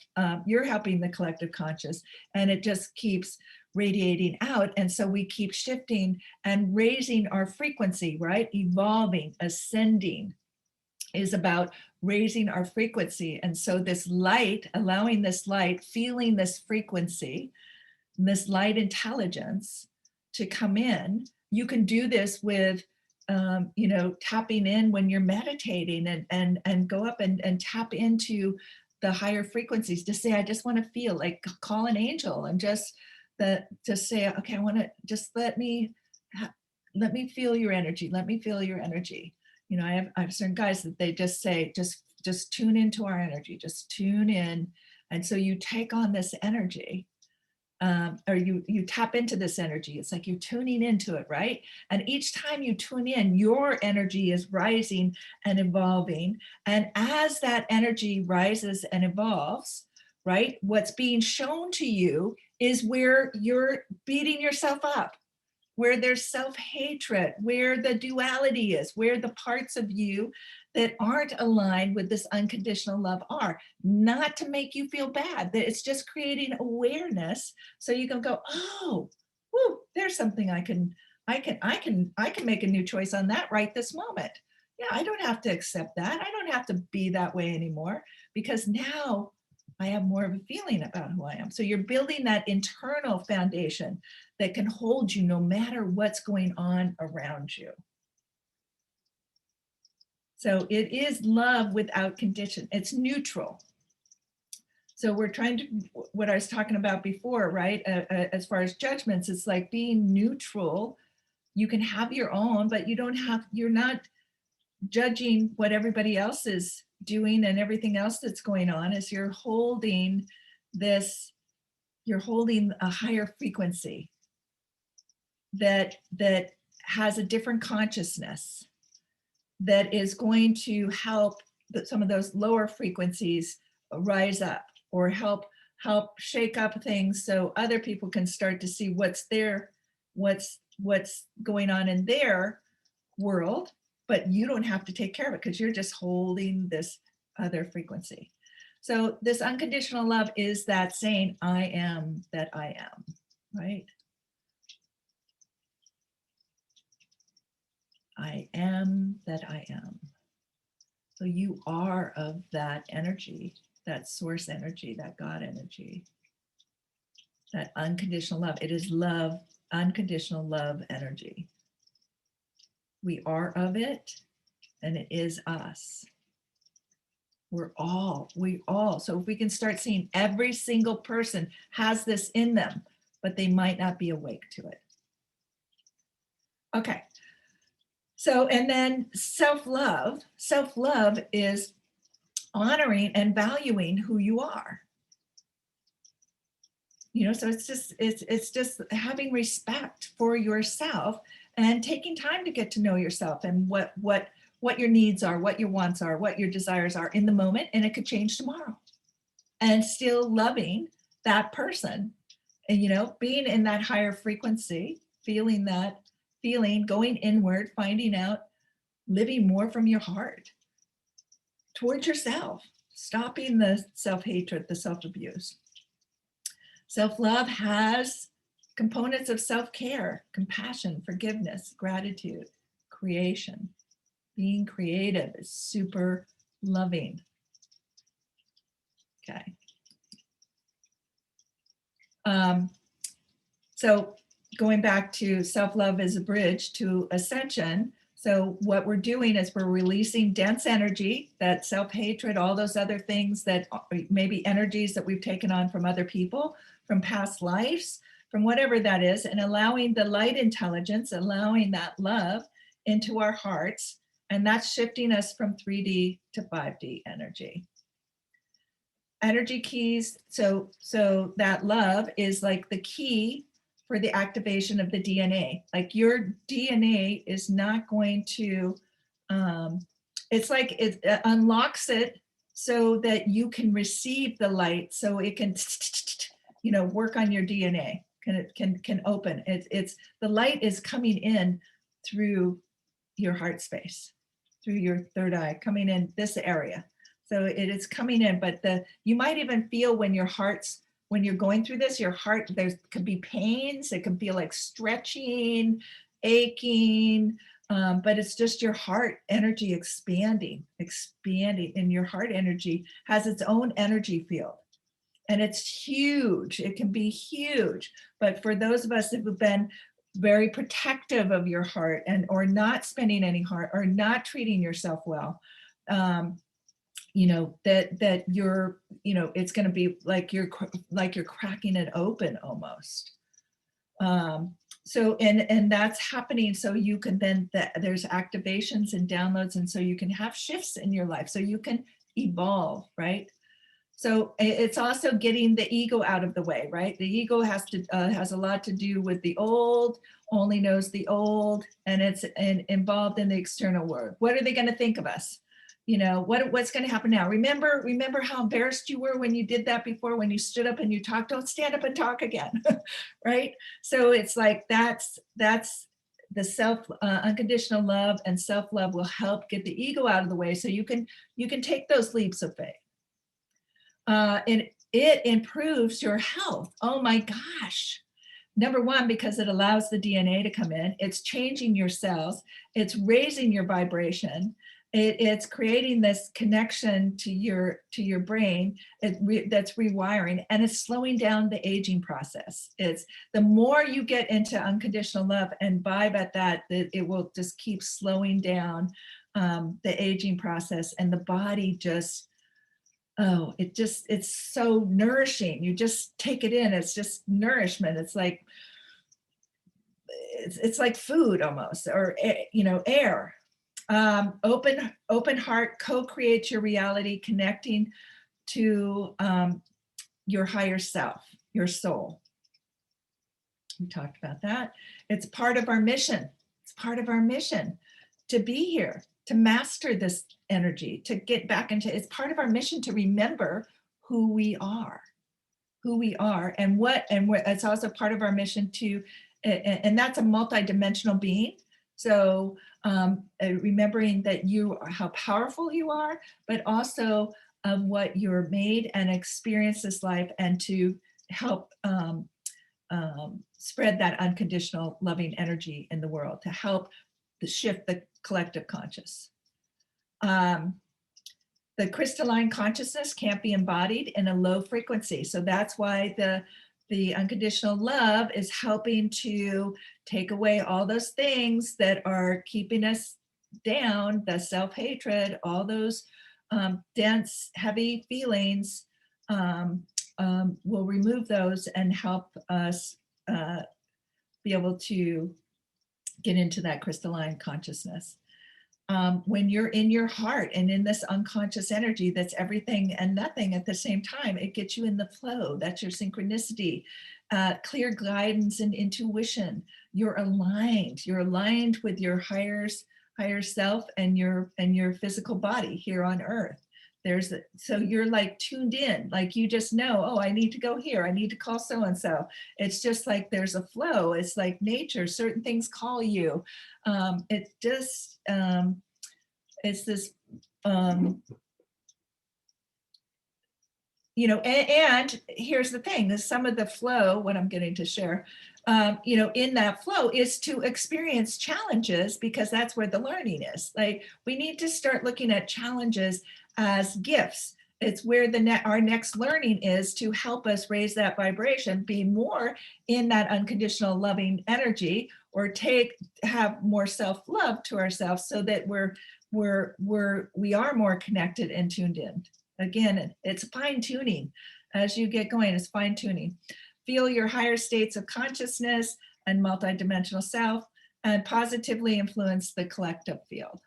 you're helping the collective conscious, and it just keeps radiating out. And so we keep shifting and raising our frequency, right? Evolving, ascending is about raising our frequency. And so this light, allowing this light, feeling this frequency, this light intelligence to come in. You can do this with tapping in when you're meditating, and go up and tap into the higher frequencies. To say, I just want to feel, like, call an angel and just say, okay, I want to just let me feel your energy. Let me feel your energy. I have certain guys that they just say, just tune into our energy, just tune in. And so you take on this energy, or you tap into this energy. It's like you're tuning into it, right? And each time you tune in, your energy is rising and evolving. And as that energy rises and evolves, right, what's being shown to you is where you're beating yourself up, where there's self-hatred, where the duality is, where the parts of you that aren't aligned with this unconditional love are. Not to make you feel bad, that it's just creating awareness, so you can go, oh, whoo, there's something I can make a new choice on that right this moment. Yeah, I don't have to accept that. I don't have to be that way anymore, because now I have more of a feeling about who I am. So you're building that internal foundation that can hold you no matter what's going on around you. So it is love without condition. It's neutral. So we're trying to, what I was talking about before, right? As far as judgments, it's like being neutral. You can have your own, but you're not judging what everybody else is doing and everything else that's going on. As you're holding a higher frequency that has a different consciousness, that is going to help some of those lower frequencies rise up, or help shake up things, so other people can start to see what's going on in their world, but you don't have to take care of it because you're just holding this other frequency. So this unconditional love is that saying, I am that I am, right? I am that I am. So you are of that energy, that source energy, that God energy, that unconditional love. It is love, unconditional love energy. We are of it, and it is us. We all. So if we can start seeing every single person has this in them, but they might not be awake to it. Okay. So, and then self-love is honoring and valuing who you are. So it's just having respect for yourself and taking time to get to know yourself, and what your needs are, what your wants are, what your desires are in the moment, and it could change tomorrow. And still loving that person, and being in that higher frequency, feeling, going inward, finding out, living more from your heart towards yourself, stopping the self-hatred, the self-abuse. Self-love has components of self-care, compassion, forgiveness, gratitude, creation. Being creative is super loving. Okay. So going back to self-love as a bridge to ascension. So what we're doing is we're releasing dense energy, that self-hatred, all those other things that maybe energies that we've taken on from other people, from past lives, from whatever that is, and allowing the light intelligence, allowing that love into our hearts. And that's shifting us from 3D to 5D energy. Energy keys. So that love is like the key for the activation of the DNA. Like your DNA is not going to, it's like it unlocks it so that you can receive the light, so it can, work on your DNA. Can open. It's the light is coming in through your heart space, through your third eye, coming in this area. So it is coming in, but you might even feel when you're going through this, your heart, there could be pains. It can feel like stretching, aching, but it's just your heart energy expanding, and your heart energy has its own energy field. And it's huge. It can be huge. But for those of us that have been very protective of your heart or not spending any heart or not treating yourself well, that you're, it's going to be like you're cracking it open almost. So, and that's happening. So you can then, there's activations and downloads. And so you can have shifts in your life, so you can evolve, right? So it's also getting the ego out of the way, right? The ego has a lot to do with the old, only knows the old, and it's involved in the external world. What are they going to think of us? What's going to happen now? Remember how embarrassed you were when you did that before, when you stood up and you talked. Don't stand up and talk again. Right? So it's like that's the unconditional love, and self-love will help get the ego out of the way, so you can take those leaps of faith. And it improves your health. Oh my gosh. Number one, because it allows the DNA to come in. It's changing your cells. It's raising your vibration. It's creating this connection to your brain that's rewiring, and it's slowing down the aging process. It's the more you get into unconditional love and vibe at that, it will just keep slowing down the aging process, and the body just, it's so nourishing. You just take it in. It's just nourishment. It's like food almost, or air. Open heart co-creates your reality, connecting to your higher self, your soul. We talked about that. It's part of our mission. It's part of our mission to be here, to master this energy, to get back into. It's part of our mission to remember who we are, and what. It's also part of our mission to, and that's a multidimensional being. So remembering that how powerful you are, but also what you're made and experience this life, and to help spread that unconditional loving energy in the world, to help shift the collective conscious. The crystalline consciousness can't be embodied in a low frequency. So that's why the unconditional love is helping to take away all those things that are keeping us down, the self-hatred, all those dense, heavy feelings. Will remove those and help us be able to get into that crystalline consciousness. When you're in your heart and in this unconscious energy that's everything and nothing at the same time, it gets you in the flow. That's your synchronicity, clear guidance and intuition. You're aligned with your higher self and your physical body here on earth. So you're like tuned in, like you just know, oh, I need to go here, I need to call so-and-so. It's just like there's a flow. It's like nature, certain things call you. It's just, it's this, and here's the thing, is some of the flow, what I'm getting to share, in that flow is to experience challenges, because that's where the learning is. Like, we need to start looking at challenges as gifts. it's where our next learning is to help us raise that vibration, be more in that unconditional loving energy, or have more self-love to ourselves, so that we are more connected and tuned in. Again, it's fine-tuning. As you get going, it's fine-tuning. Feel your higher states of consciousness and multidimensional self, and positively influence the collective field.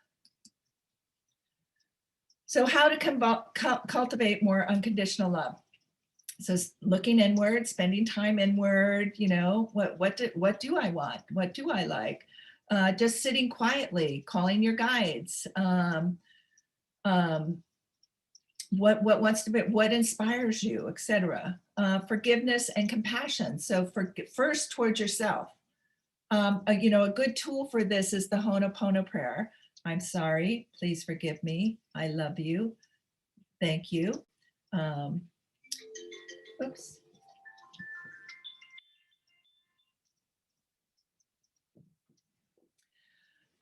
So how to cultivate more unconditional love? So looking inward, spending time inward, what do I want? What do I like? Just sitting quietly, calling your guides. What inspires you, etc. Forgiveness and compassion. So first towards yourself. A good tool for this is the Ho'oponopono prayer. I'm sorry, please forgive me. I love you. Thank you. Oops.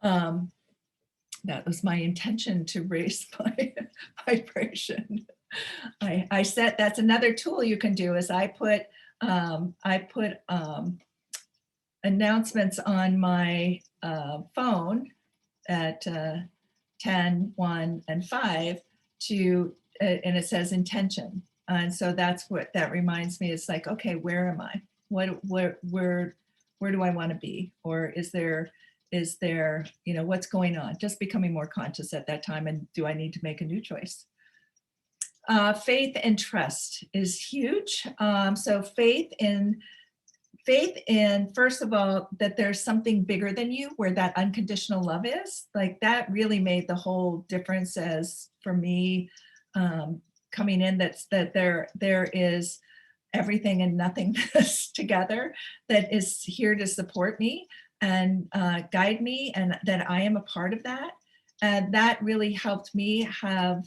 That was my intention, to raise my vibration. I said that's another tool you can do, is I put announcements on my phone at 10, 1, and 5 and it says intention. And so that's what that reminds me. It's like, okay, where am I? Where do I want to be? Or is there, what's going on? Just becoming more conscious at that time. And do I need to make a new choice? Faith and trust is huge. So faith in, first of all, that there's something bigger than you, where that unconditional love is. Like, that really made the whole difference as for me, coming in, that there is everything and nothingness together, that is here to support me and guide me, and that I am a part of that. And that really helped me have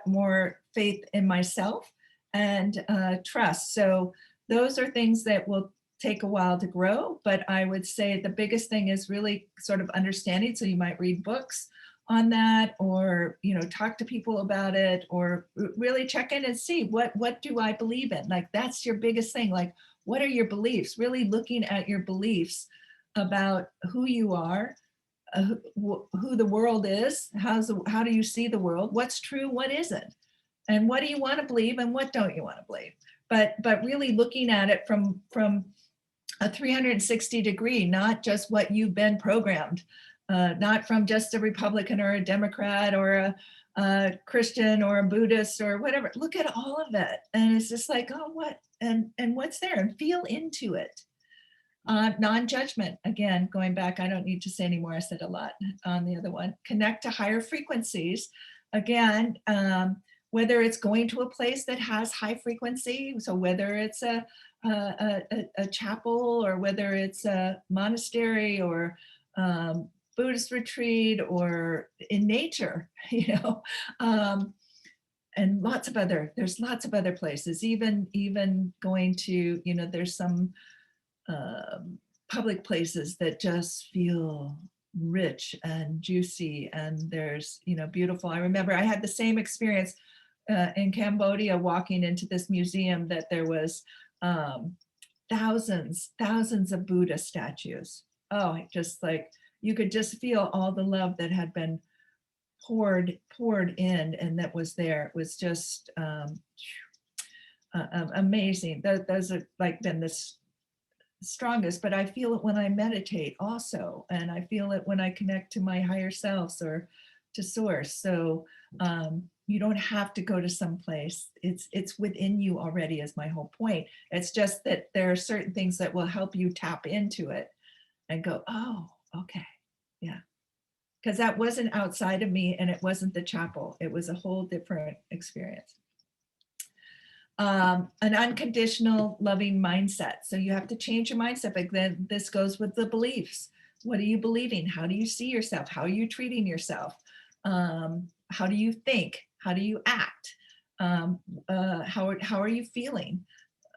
more faith in myself and trust. So those are things that will take a while to grow, but I would say the biggest thing is really sort of understanding. So you might read books on that, or talk to people about it, or really check in and see what do I believe in. Like, that's your biggest thing. Like, what are your beliefs? Really looking at your beliefs about who you are, who the world is, how do you see the world, what's true, what isn't, and what do you want to believe and what don't you want to believe. But really looking at it from a 360 degree, not just what you've been programmed, not from just a Republican or a Democrat or a Christian or a Buddhist or whatever. Look at all of it. And it's just like, oh, what, and what's there, and feel into it. Non-judgment, again, going back, I don't need to say anymore. I said a lot on the other one. Connect to higher frequencies. Again, whether it's going to a place that has high frequency, so whether it's a chapel, or whether it's a monastery, or Buddhist retreat, or in nature, and there's lots of other places, even going to, there's some public places that just feel rich and juicy, and there's, beautiful. I remember I had the same experience in Cambodia, walking into this museum, that there was thousands of Buddha statues. Oh, just like, you could just feel all the love that had been poured in, and that was there. It was just amazing. Those are like been the strongest, but I feel it when I meditate also, and I feel it when I connect to my higher selves or to source. So you don't have to go to some place. It's within you already, is my whole point. It's just that there are certain things that will help you tap into it and go, oh, okay, yeah. Because that wasn't outside of me, and it wasn't the chapel. It was a whole different experience. An unconditional loving mindset. So you have to change your mindset. But then this goes with the beliefs. What are you believing? How do you see yourself? How are you treating yourself? How do you think? How do you act? How are you feeling?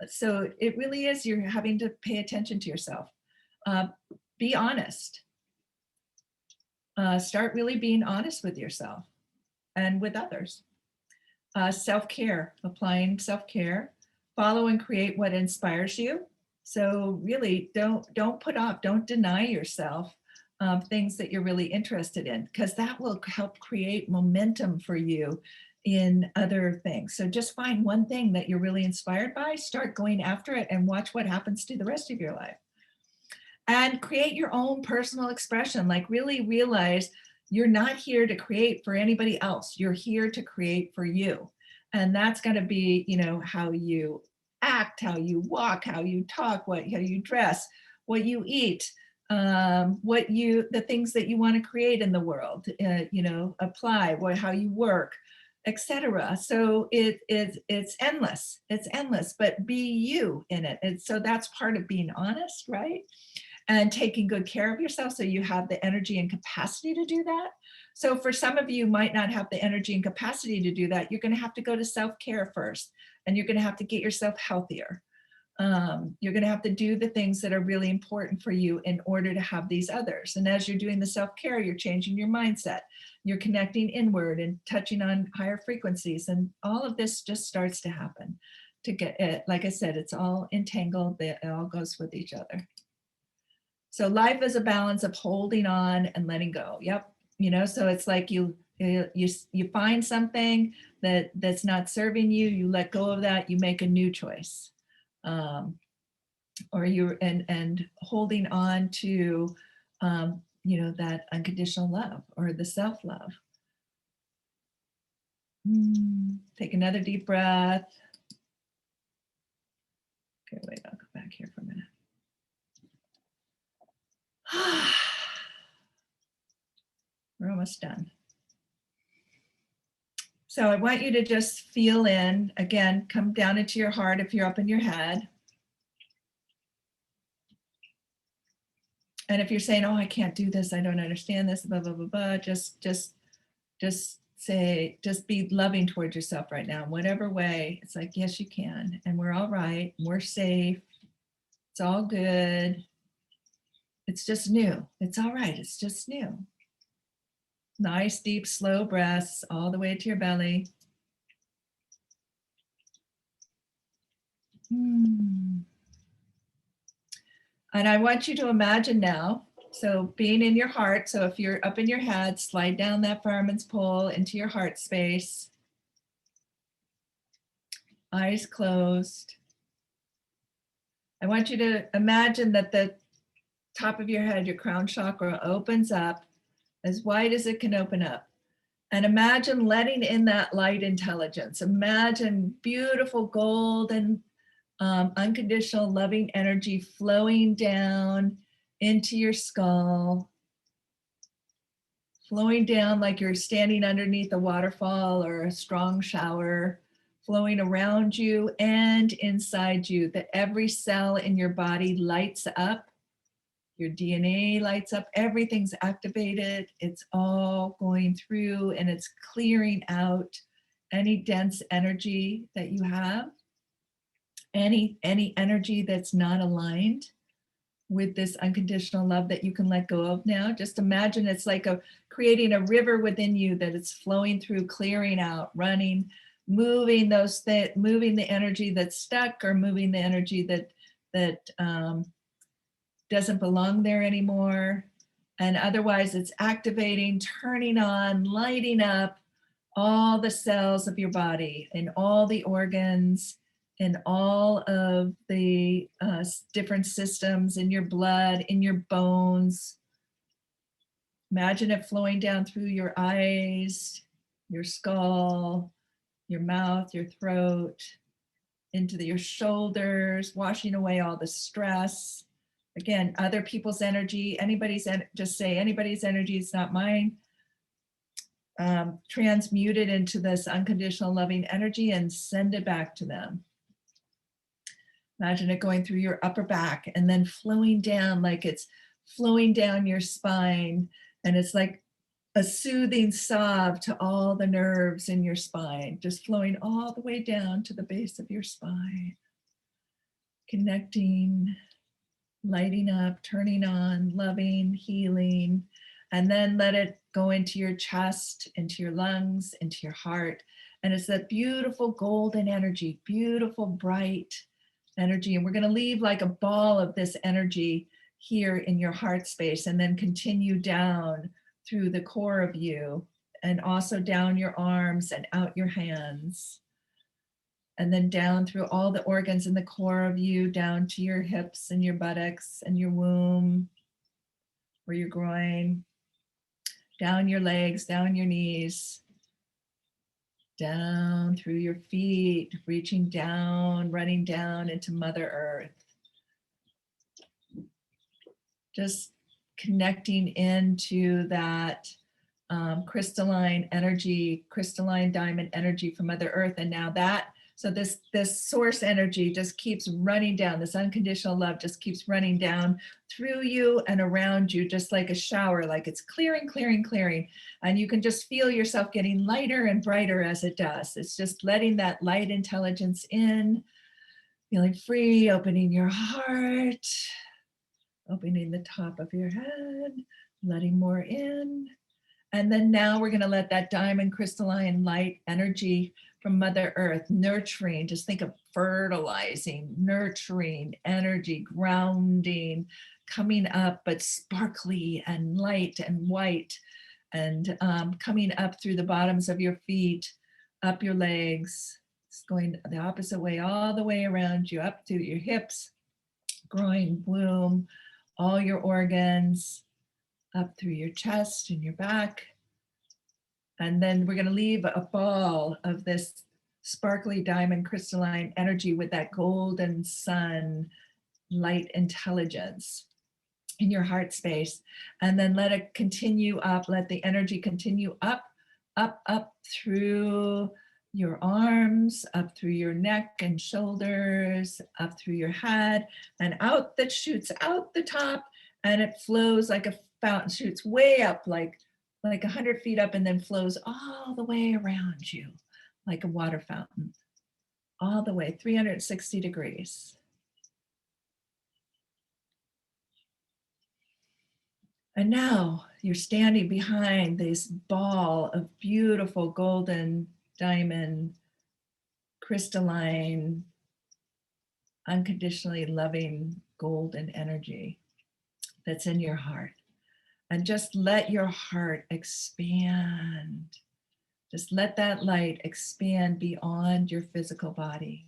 So it really is, you're having to pay attention to yourself. Be honest. Start really being honest with yourself and with others. Self-care, applying self-care. Follow and create what inspires you. So really don't put off, don't deny yourself things that you're really interested in, because that will help create momentum for you in other things. So just find one thing that you're really inspired by, start going after it, and watch what happens to the rest of your life. And create your own personal expression. Like really realize you're not here to create for anybody else. You're here to create for you. And that's going to be, you know, how you act, how you walk, how you talk, how you dress, what you eat, the things that you want to create in the world, you know, apply, how you work, etc. So it's endless. It's endless, but be you in it. And so that's part of being honest, right? And taking good care of yourself so you have the energy and capacity to do that. So for some of you might not have the energy and capacity to do that. You're going to have to go to self-care first, and you're going to have to get yourself healthier. You're going to have to do the things that are really important for you in order to have these others. And as you're doing the self-care, you're changing your mindset. You're connecting inward and touching on higher frequencies. And all of this just starts to happen to get it. Like I said, it's all entangled. It all goes with each other. So life is a balance of holding on and letting go. Yep. You know, so it's like you find something that's not serving you, you let go of that, you make a new choice. Or you're and holding on to you know, that unconditional love or the self-love. Take another deep breath. Okay, wait, I'll go back here for a minute. We're almost done. So I want you to just feel in, again, come down into your heart if you're up in your head. And if you're saying, oh, I can't do this, I don't understand this, blah, blah, blah, blah, just say, just be loving towards yourself right now in whatever way. It's like, yes, you can. And we're all right. We're safe. It's all good. It's just new. It's all right. It's just new. Nice, deep, slow breaths all the way to your belly. And I want you to imagine now, so being in your heart, so if you're up in your head, slide down that fireman's pole into your heart space. Eyes closed. I want you to imagine that the top of your head, your crown chakra, opens up as wide as it can open up. And imagine letting in that light intelligence. Imagine beautiful golden, unconditional loving energy flowing down into your skull, flowing down like you're standing underneath a waterfall or a strong shower, flowing around you and inside you, that every cell in your body lights up. Your DNA lights up, everything's activated, it's all going through and it's clearing out any dense energy that you have, any energy that's not aligned with this unconditional love that you can let go of now. Just imagine it's like creating a river within you that it's flowing through, clearing out, running, moving moving the energy that's stuck, or moving the energy that doesn't belong there anymore. And otherwise it's activating, turning on, lighting up all the cells of your body and all the organs and all of the different systems in your blood, in your bones. Imagine it flowing down through your eyes, your skull, your mouth, your throat, into your shoulders, washing away all the stress. Again, other people's energy, just say anybody's energy, it's not mine. Transmute it into this unconditional loving energy and send it back to them. Imagine it going through your upper back and then flowing down, like it's flowing down your spine. And it's like a soothing sob to all the nerves in your spine, just flowing all the way down to the base of your spine. Connecting, lighting up, turning on, loving, healing, and then let it go into your chest, into your lungs, into your heart, And it's that beautiful golden energy, beautiful, bright energy. And we're going to leave like a ball of this energy here in your heart space, and then continue down through the core of you, and also down your arms and out your hands. And then down through all the organs in the core of you, down to your hips and your buttocks and your womb or your groin, down your legs, down your knees, down through your feet, reaching down, running down into Mother Earth. Just connecting into that crystalline energy, crystalline diamond energy from Mother Earth. And now that, so this source energy just keeps running down. This unconditional love just keeps running down through you and around you, just like a shower, like it's clearing, clearing, clearing. And you can just feel yourself getting lighter and brighter as it does. It's just letting that light intelligence in, feeling free, opening your heart, opening the top of your head, letting more in. And then now we're going to let that diamond crystalline light energy from Mother Earth, nurturing, just think of fertilizing, nurturing energy, grounding, coming up, but sparkly and light and white, and coming up through the bottoms of your feet, up your legs. It's going the opposite way, all the way around you, up through your hips, groin, womb, all your organs, up through your chest and your back. And then we're going to leave a ball of this sparkly diamond crystalline energy with that golden sun light intelligence in your heart space. And then let it continue up, let the energy continue up, up, up through your arms, up through your neck and shoulders, up through your head, and out that shoots out the top, and it flows like a fountain, shoots way up like 100 feet up, and then flows all the way around you like a water fountain, all the way 360 degrees. And now you're standing behind this ball of beautiful golden diamond, crystalline, unconditionally loving golden energy that's in your heart. And just let your heart expand. Just let that light expand beyond your physical body.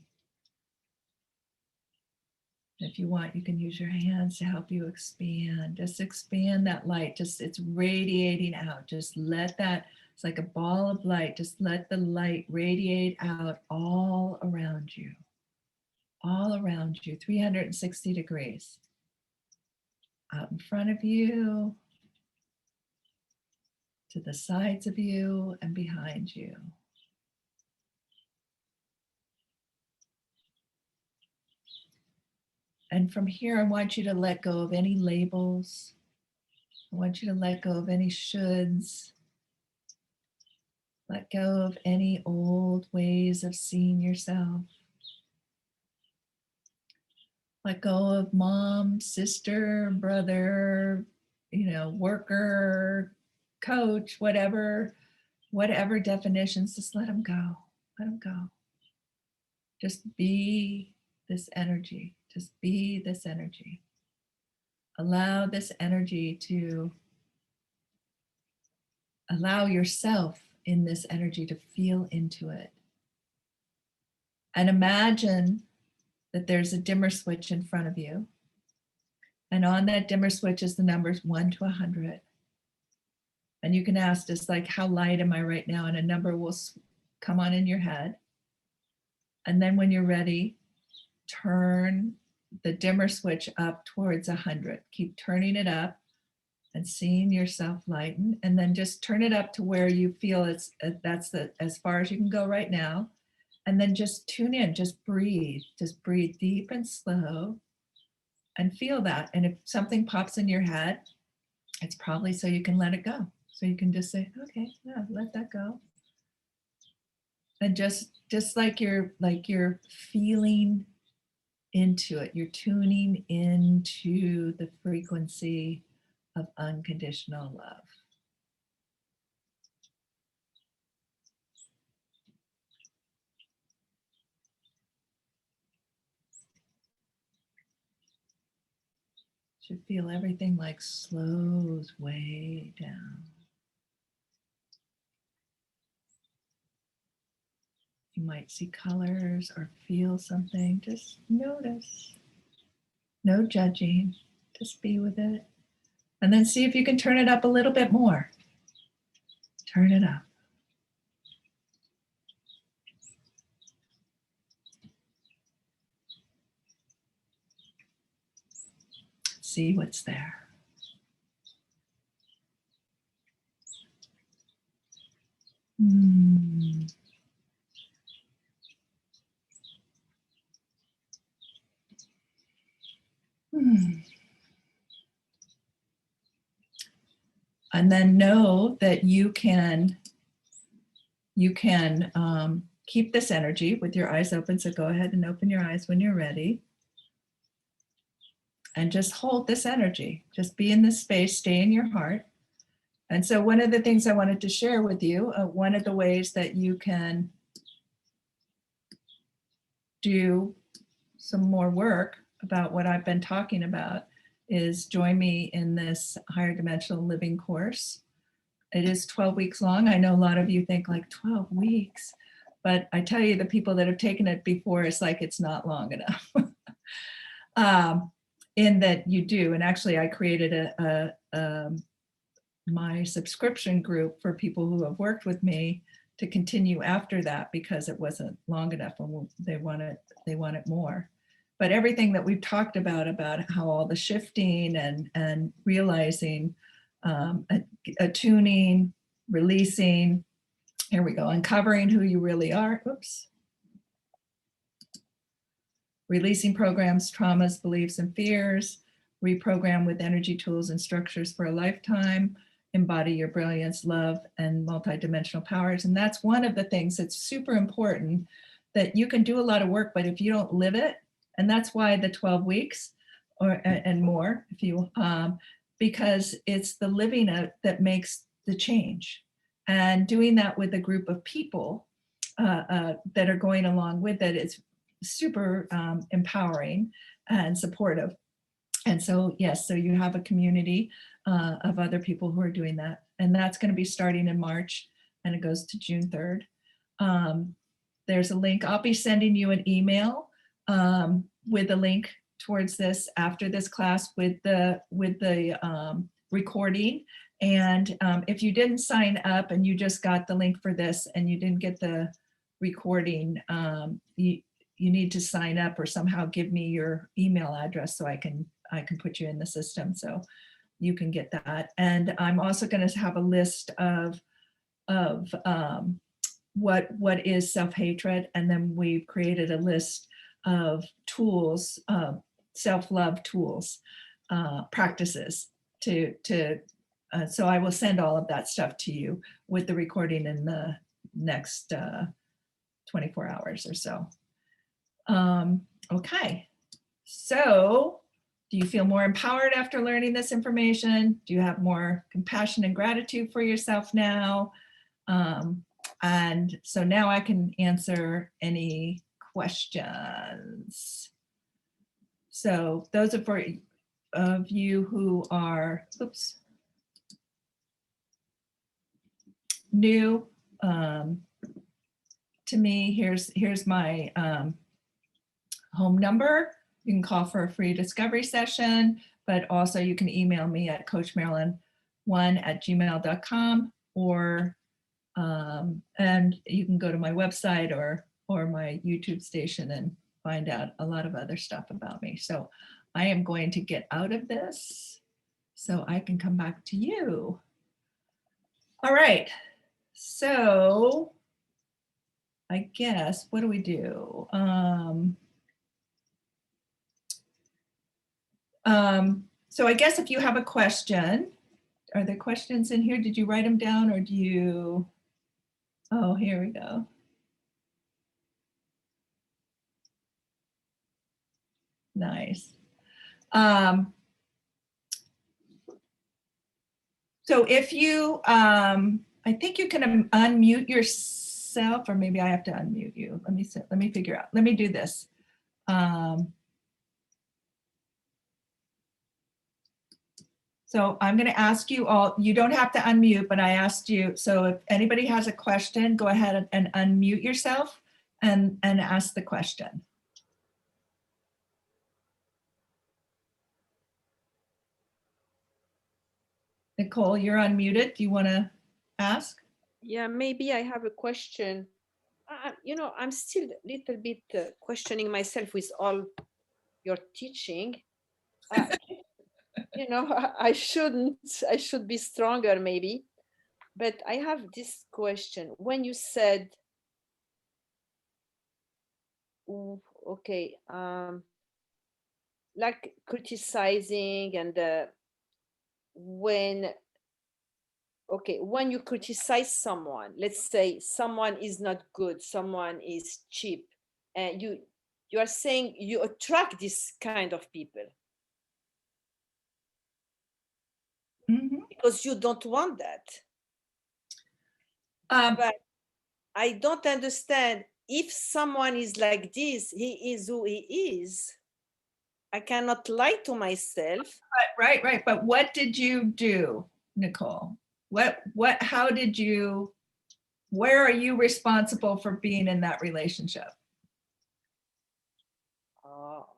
If you want, you can use your hands to help you expand. Just expand that light. Just it's radiating out. Just let that, it's like a ball of light. Just let the light radiate out all around you. All around you, 360 degrees. Out in front of you, to the sides of you, and behind you. And from here, I want you to let go of any labels. I want you to let go of any shoulds. Let go of any old ways of seeing yourself. Let go of mom, sister, brother, worker, coach, whatever definitions, just let them go. Let them go. Just be this energy. Just be this energy. Allow this energy to allow yourself in this energy to feel into it. And imagine that there's a dimmer switch in front of you. And on that dimmer switch is the numbers 1 to 100. And you can ask just like, how light am I right now? And a number will come on in your head. And then when you're ready, turn the dimmer switch up towards 100. Keep turning it up and seeing yourself lighten. And then just turn it up to where you feel that's as far as you can go right now. And then just tune in, just breathe deep and slow and feel that. And if something pops in your head, it's probably so you can let it go. So you can just say, okay, yeah, let that go. And just like you're feeling into it, you're tuning into the frequency of unconditional love. Should feel everything like slows way down. You might see colors or feel something. Just notice. No judging. Just be with it. And then see if you can turn it up a little bit more. Turn it up. See what's there. Mm. Mm. And then know that you can keep this energy with your eyes open. So go ahead and open your eyes when you're ready. And just hold this energy. Just be in this space, stay in your heart. And so one of the things I wanted to share with you, one of the ways that you can do some more work about what I've been talking about is join me in this higher dimensional living course. It is 12 weeks long. I know a lot of you think like 12 weeks, but I tell you, the people that have taken it before, it's like it's not long enough. In that you do. And actually I created my subscription group for people who have worked with me to continue after that because it wasn't long enough and they want it more. But everything that we've talked about how all the shifting and realizing, attuning, releasing, here we go, uncovering who you really are, oops. Releasing programs, traumas, beliefs, and fears, reprogram with energy tools and structures for a lifetime, embody your brilliance, love, and multidimensional powers. And that's one of the things that's super important, that you can do a lot of work, but if you don't live it, and that's why the 12 weeks and more, if you, because it's the living that makes the change. And doing that with a group of people that are going along with it is super empowering and supportive. And so, yes, so you have a community of other people who are doing that. And that's going to be starting in March and it goes to June 3rd. There's a link. I'll be sending you an email with a link towards this after this class with the recording. And if you didn't sign up and you just got the link for this and you didn't get the recording, you need to sign up or somehow give me your email address so I can put you in the system so you can get that. And I'm also going to have a list of what is self-hatred, and then we've created a list of tools, self-love tools, practices so I will send all of that stuff to you with the recording in the next 24 hours or so. Okay, so do you feel more empowered after learning this information? Do you have more compassion and gratitude for yourself now? And so now I can answer any questions. So those are for of you who are, oops, new to me. Here's my home number. You can call for a free discovery session, but also you can email me at coachmarilyn1@gmail.com, or and you can go to my website or my YouTube station and find out a lot of other stuff about me. So I am going to get out of this so I can come back to you. All right, so I guess, what do we do? So I guess if you have a question, are there questions in here? Did you write them down or do you? Oh, here we go. Nice. So if you, I think you can unmute yourself, or maybe I have to unmute you. Let me figure out. Let me do this. So I'm going to ask you all, you don't have to unmute, but I asked you. So if anybody has a question, go ahead and unmute yourself and ask the question. Nicole, you're unmuted. Do you want to ask? Yeah, maybe I have a question. You know, I'm still a little bit questioning myself with all your teaching. You know, I should be stronger maybe. But I have this question. When you said, okay, like criticizing and when, okay, when you criticize someone, let's say someone is not good, someone is cheap, and you are saying you attract this kind of people because you don't want that. But I don't understand, if someone is like this, he is who he is. I cannot lie to myself. Right. But what did you do, Nicole? How did you, where are you responsible for being in that relationship?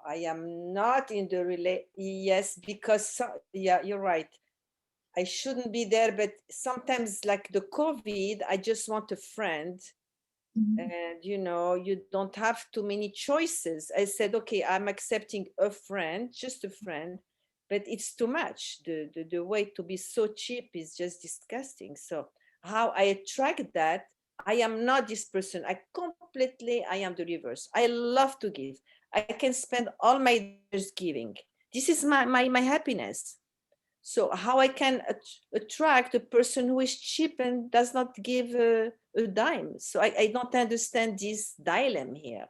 I am not in the yes, because yeah, you're right. I shouldn't be there, but sometimes, like the COVID, I just want a friend. And you know, you don't have too many choices. I said, okay, I'm accepting a friend, just a friend, but it's too much. The way to be so cheap is just disgusting. So how I attract that, I am not this person. I am the reverse. I love to give. I can spend all my days giving. This is my happiness. So how I can attract a person who is cheap and does not give a dime? So I don't understand this dilemma here.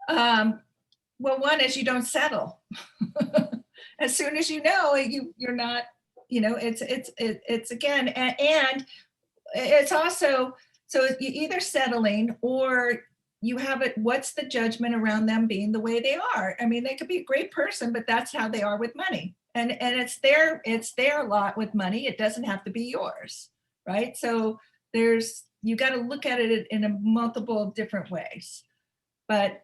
Well, one is you don't settle. As soon as you know, you're not, you know, it's again, and it's also, so you either settling or you have it, what's the judgment around them being the way they are? I mean, they could be a great person, but that's how they are with money. And it's their lot with money. It doesn't have to be yours, right? So you got to look at it in a multiple different ways. But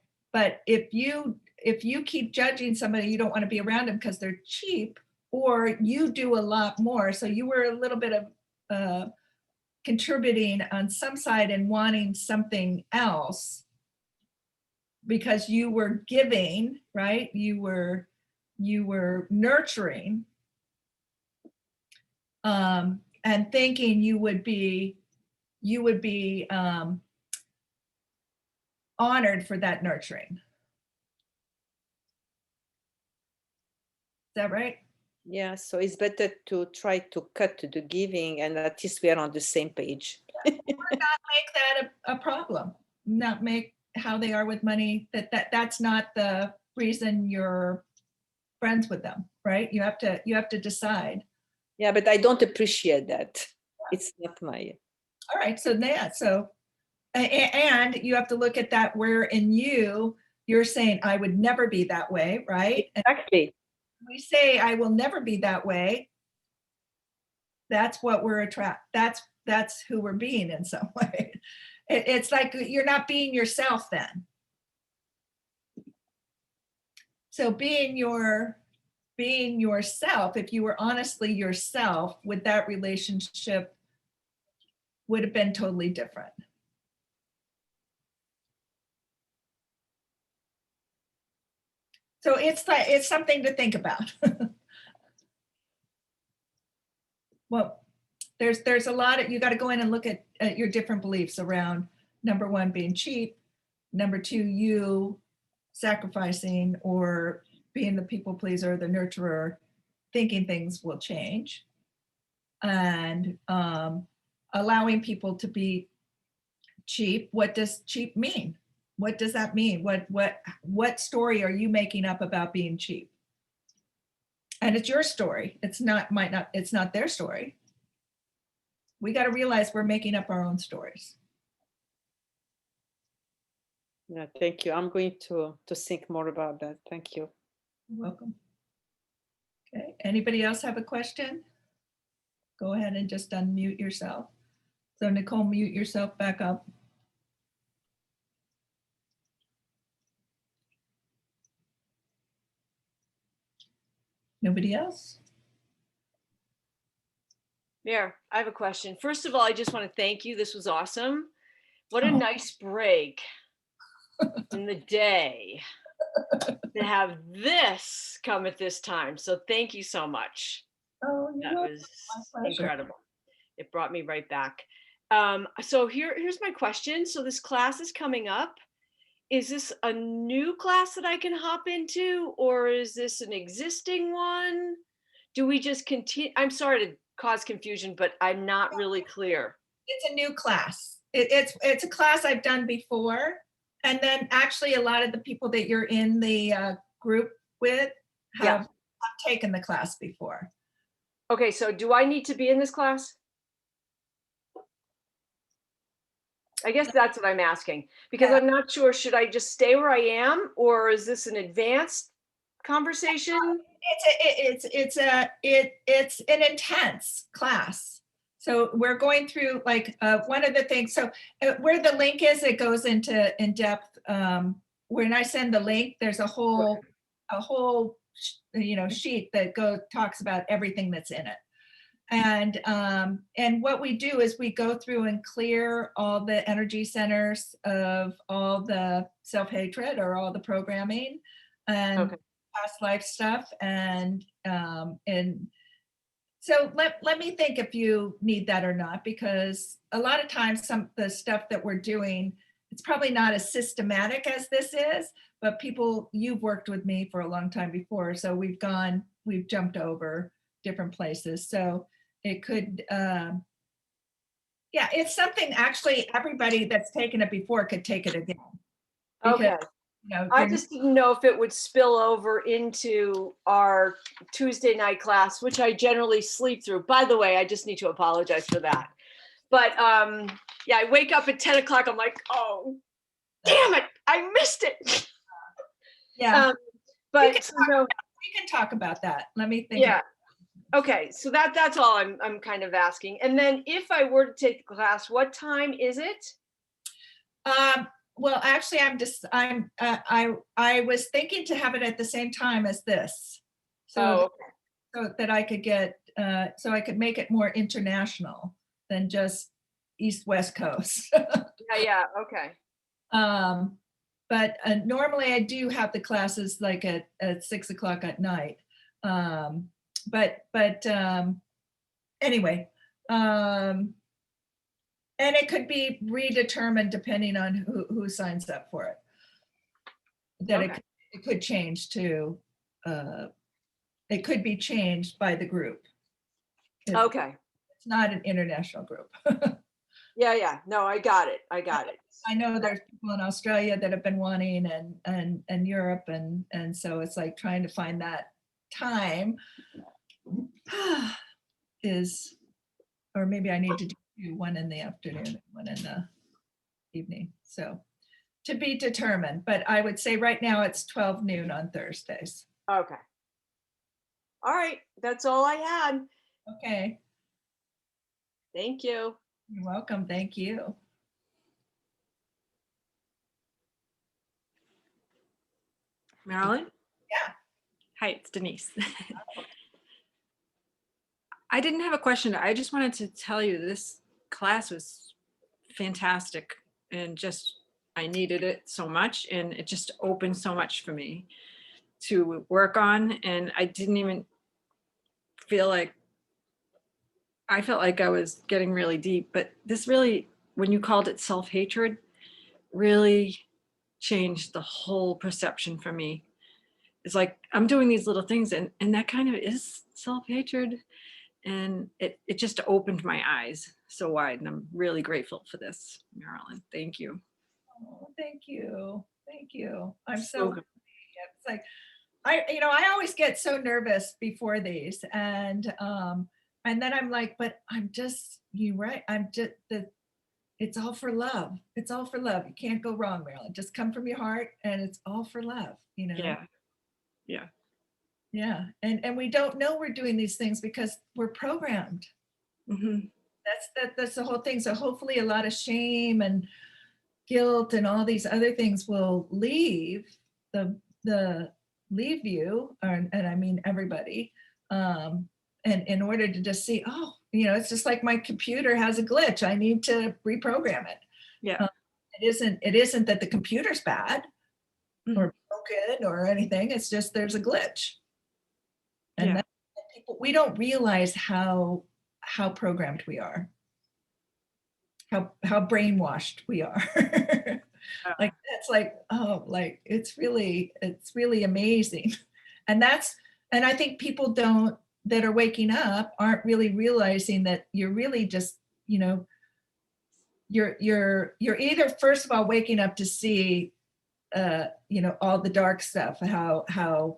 if you keep judging somebody, you don't want to be around them because they're cheap, or you do a lot more. So you were a little bit of contributing on some side and wanting something else because you were giving, right? You were nurturing, and thinking you would be honored for that nurturing. Is that right? Yeah, so it's better to try to cut the giving, and at least we are on the same page. Or not make that a problem. Not make how they are with money that's not the reason you're friends with them, right? You have to decide. Yeah, but I don't appreciate that. It's not my. All right, so and you have to look at that where in you're saying I would never be that way, right? Exactly. And we say I will never be that way. That's what we're that's who we're being in some way. It's like you're not being yourself then. So being yourself, if you were honestly yourself, with that relationship would have been totally different. So it's something to think about. Well, there's a lot of, you got to go in and look at your different beliefs around, number one, being cheap, number two, you sacrificing or being the people pleaser, the nurturer, thinking things will change, and allowing people to be cheap. What does cheap mean? What does that mean? What story are you making up about being cheap? And it's your story. It's not their story. We got to realize we're making up our own stories. Yeah, thank you. I'm going to think more about that. Thank you. You're welcome. Okay, anybody else have a question? Go ahead and just unmute yourself. So Nicole, mute yourself back up. Nobody else? Mayor, I have a question. First of all, I just want to thank you. This was awesome. What a Oh. nice break in the day to have this come at this time. So thank you so much. Oh, That was my pleasure. incredible. It brought me right back. So here's my question. So this class is coming up. Is this a new class that I can hop into, or is this an existing one? Do we just continue? I'm sorry to cause confusion, but I'm not really clear. It's a new class. It's a class I've done before. And then actually a lot of the people that you're in the group with have taken the class before. Okay, so do I need to be in this class? I guess that's what I'm asking, because I'm not sure, should I just stay where I am, or is this an advanced conversation? It's an intense class. So we're going through like one of the things. So where the link is, it goes into in depth. When I send the link, there's a whole sheet that talks about everything that's in it. And what we do is we go through and clear all the energy centers of all the self-hatred or all the programming and past life stuff. And so let me think if you need that or not, because a lot of times some of the stuff that we're doing, it's probably not as systematic as this is, but you've worked with me for a long time before. So we've jumped over different places. So it could, it's something actually everybody that's taken it before could take it again. Because, I just didn't know if it would spill over into our Tuesday night class, which I generally sleep through. By the way, I just need to apologize for that. But I wake up at 10 o'clock. I'm like, oh, damn it, I missed it. Yeah. But we can talk about that. Let me think. Yeah. Okay, so that's all I'm kind of asking. And then if I were to take the class, what time is it? Well, actually, I was thinking to have it at the same time as this, so that I could so I could make it more international than just East-West Coast. Okay. But normally I do have the classes like at 6 o'clock at night. But anyway, and it could be redetermined depending on who signs up for it. That it could change to, it could be changed by the group. Okay. It's not an international group. No, I got it. I know there's people in Australia that have been wanting and Europe and so it's like trying to find that time or maybe I need to do one in the afternoon, one in the evening. So to be determined, but I would say right now it's 12 noon on Thursdays. Okay. All right. That's all I had. Okay. Thank you. You're welcome. Thank you. Marilyn? Yeah. Hi, it's Denise. I didn't have a question. I just wanted to tell you this class was fantastic and I needed it so much and it just opened so much for me to work on, and I didn't even I felt like I was getting really deep, but this really, when you called it self-hatred, really changed the whole perception for me. It's like I'm doing these little things and that kind of is self-hatred, and it just opened my eyes so wide, and I'm really grateful for this, Marilyn. Thank you. Oh, thank you. Thank you. I'm So happy. It's like I always get so nervous before these and then I'm like, but you're right. It's all for love. It's all for love. You can't go wrong, Marilyn. Just come from your heart and it's all for love, Yeah. Yeah. And we don't know we're doing these things because we're programmed. Mhm. That's the whole thing. So hopefully a lot of shame and guilt and all these other things will leave the leave you, and I mean everybody, and in order to just see, oh, it's just like my computer has a glitch, I need to reprogram it. Yeah. It isn't that the computer's bad Mhm. or broken or anything, it's just there's a glitch. And Yeah. we don't realize how programmed we are, how brainwashed we are. Like that's like, oh, like it's really amazing. And I think people that are waking up aren't really realizing that you're really just, you're either, first of all, waking up to see all the dark stuff, how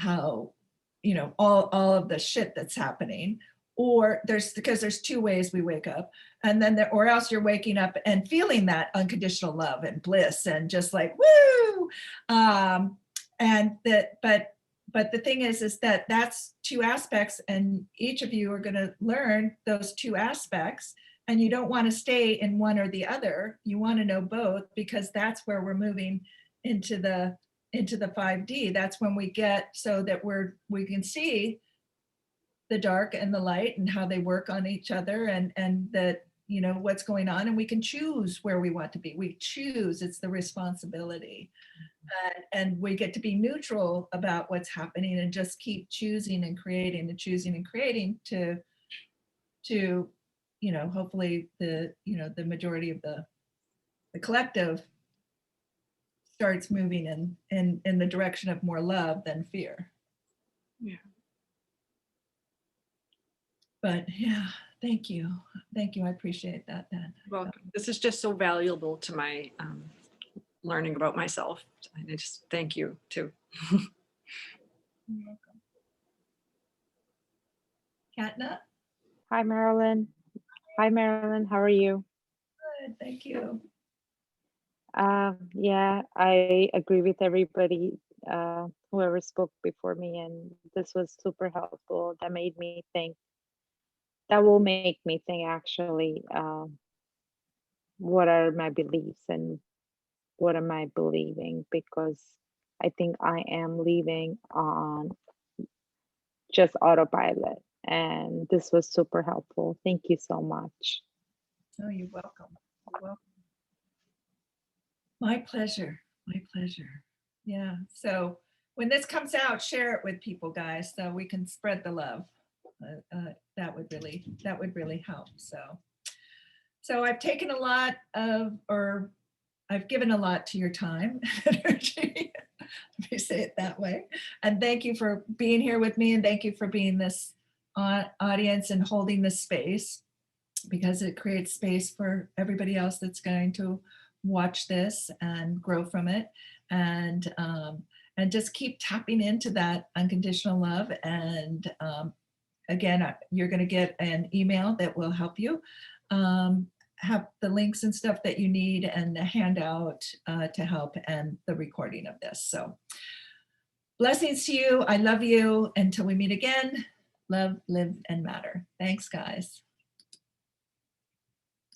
all of the shit that's happening, or because there's two ways we wake up, and then or else you're waking up and feeling that unconditional love and bliss and just like woo, and that but the thing is that that's two aspects, and each of you are going to learn those two aspects, and you don't want to stay in one or the other. You want to know both, because that's where we're moving into the 5D. That's when we get so that we can see the dark and the light and how they work on each other, and that what's going on, and we can choose where we want to be. We choose. It's the responsibility, and we get to be neutral about what's happening and just keep choosing and creating and choosing and creating to hopefully the majority of the collective starts moving in the direction of more love than fear. Yeah. But yeah, thank you. I appreciate that, Dan. Welcome. This is just so valuable to my learning about myself. And I just thank you too. You're welcome. Katna? Hi, Marilyn. Hi, Marilyn. How are you? Good, thank you. Yeah, I agree with everybody, whoever spoke before me, and this was super helpful. That made me think. That will make me think actually, what are my beliefs and what am I believing? Because I think I am living on just autopilot, and this was super helpful. Thank you so much. Oh, you're welcome. You're welcome. My pleasure. My pleasure. Yeah. So when this comes out, share it with people, guys, so we can spread the love. That would really help. So I've taken a lot of, or I've given a lot to your time and energy. Let me say it that way. And thank you for being here with me, and thank you for being this audience and holding this space, because it creates space for everybody else that's going to watch this and grow from it, and just keep tapping into that unconditional love. And again, you're going to get an email that will help you have the links and stuff that you need, and the handout to help, and the recording of this. So blessings to you. I love you. Until we meet again, love, live, and matter. Thanks, guys.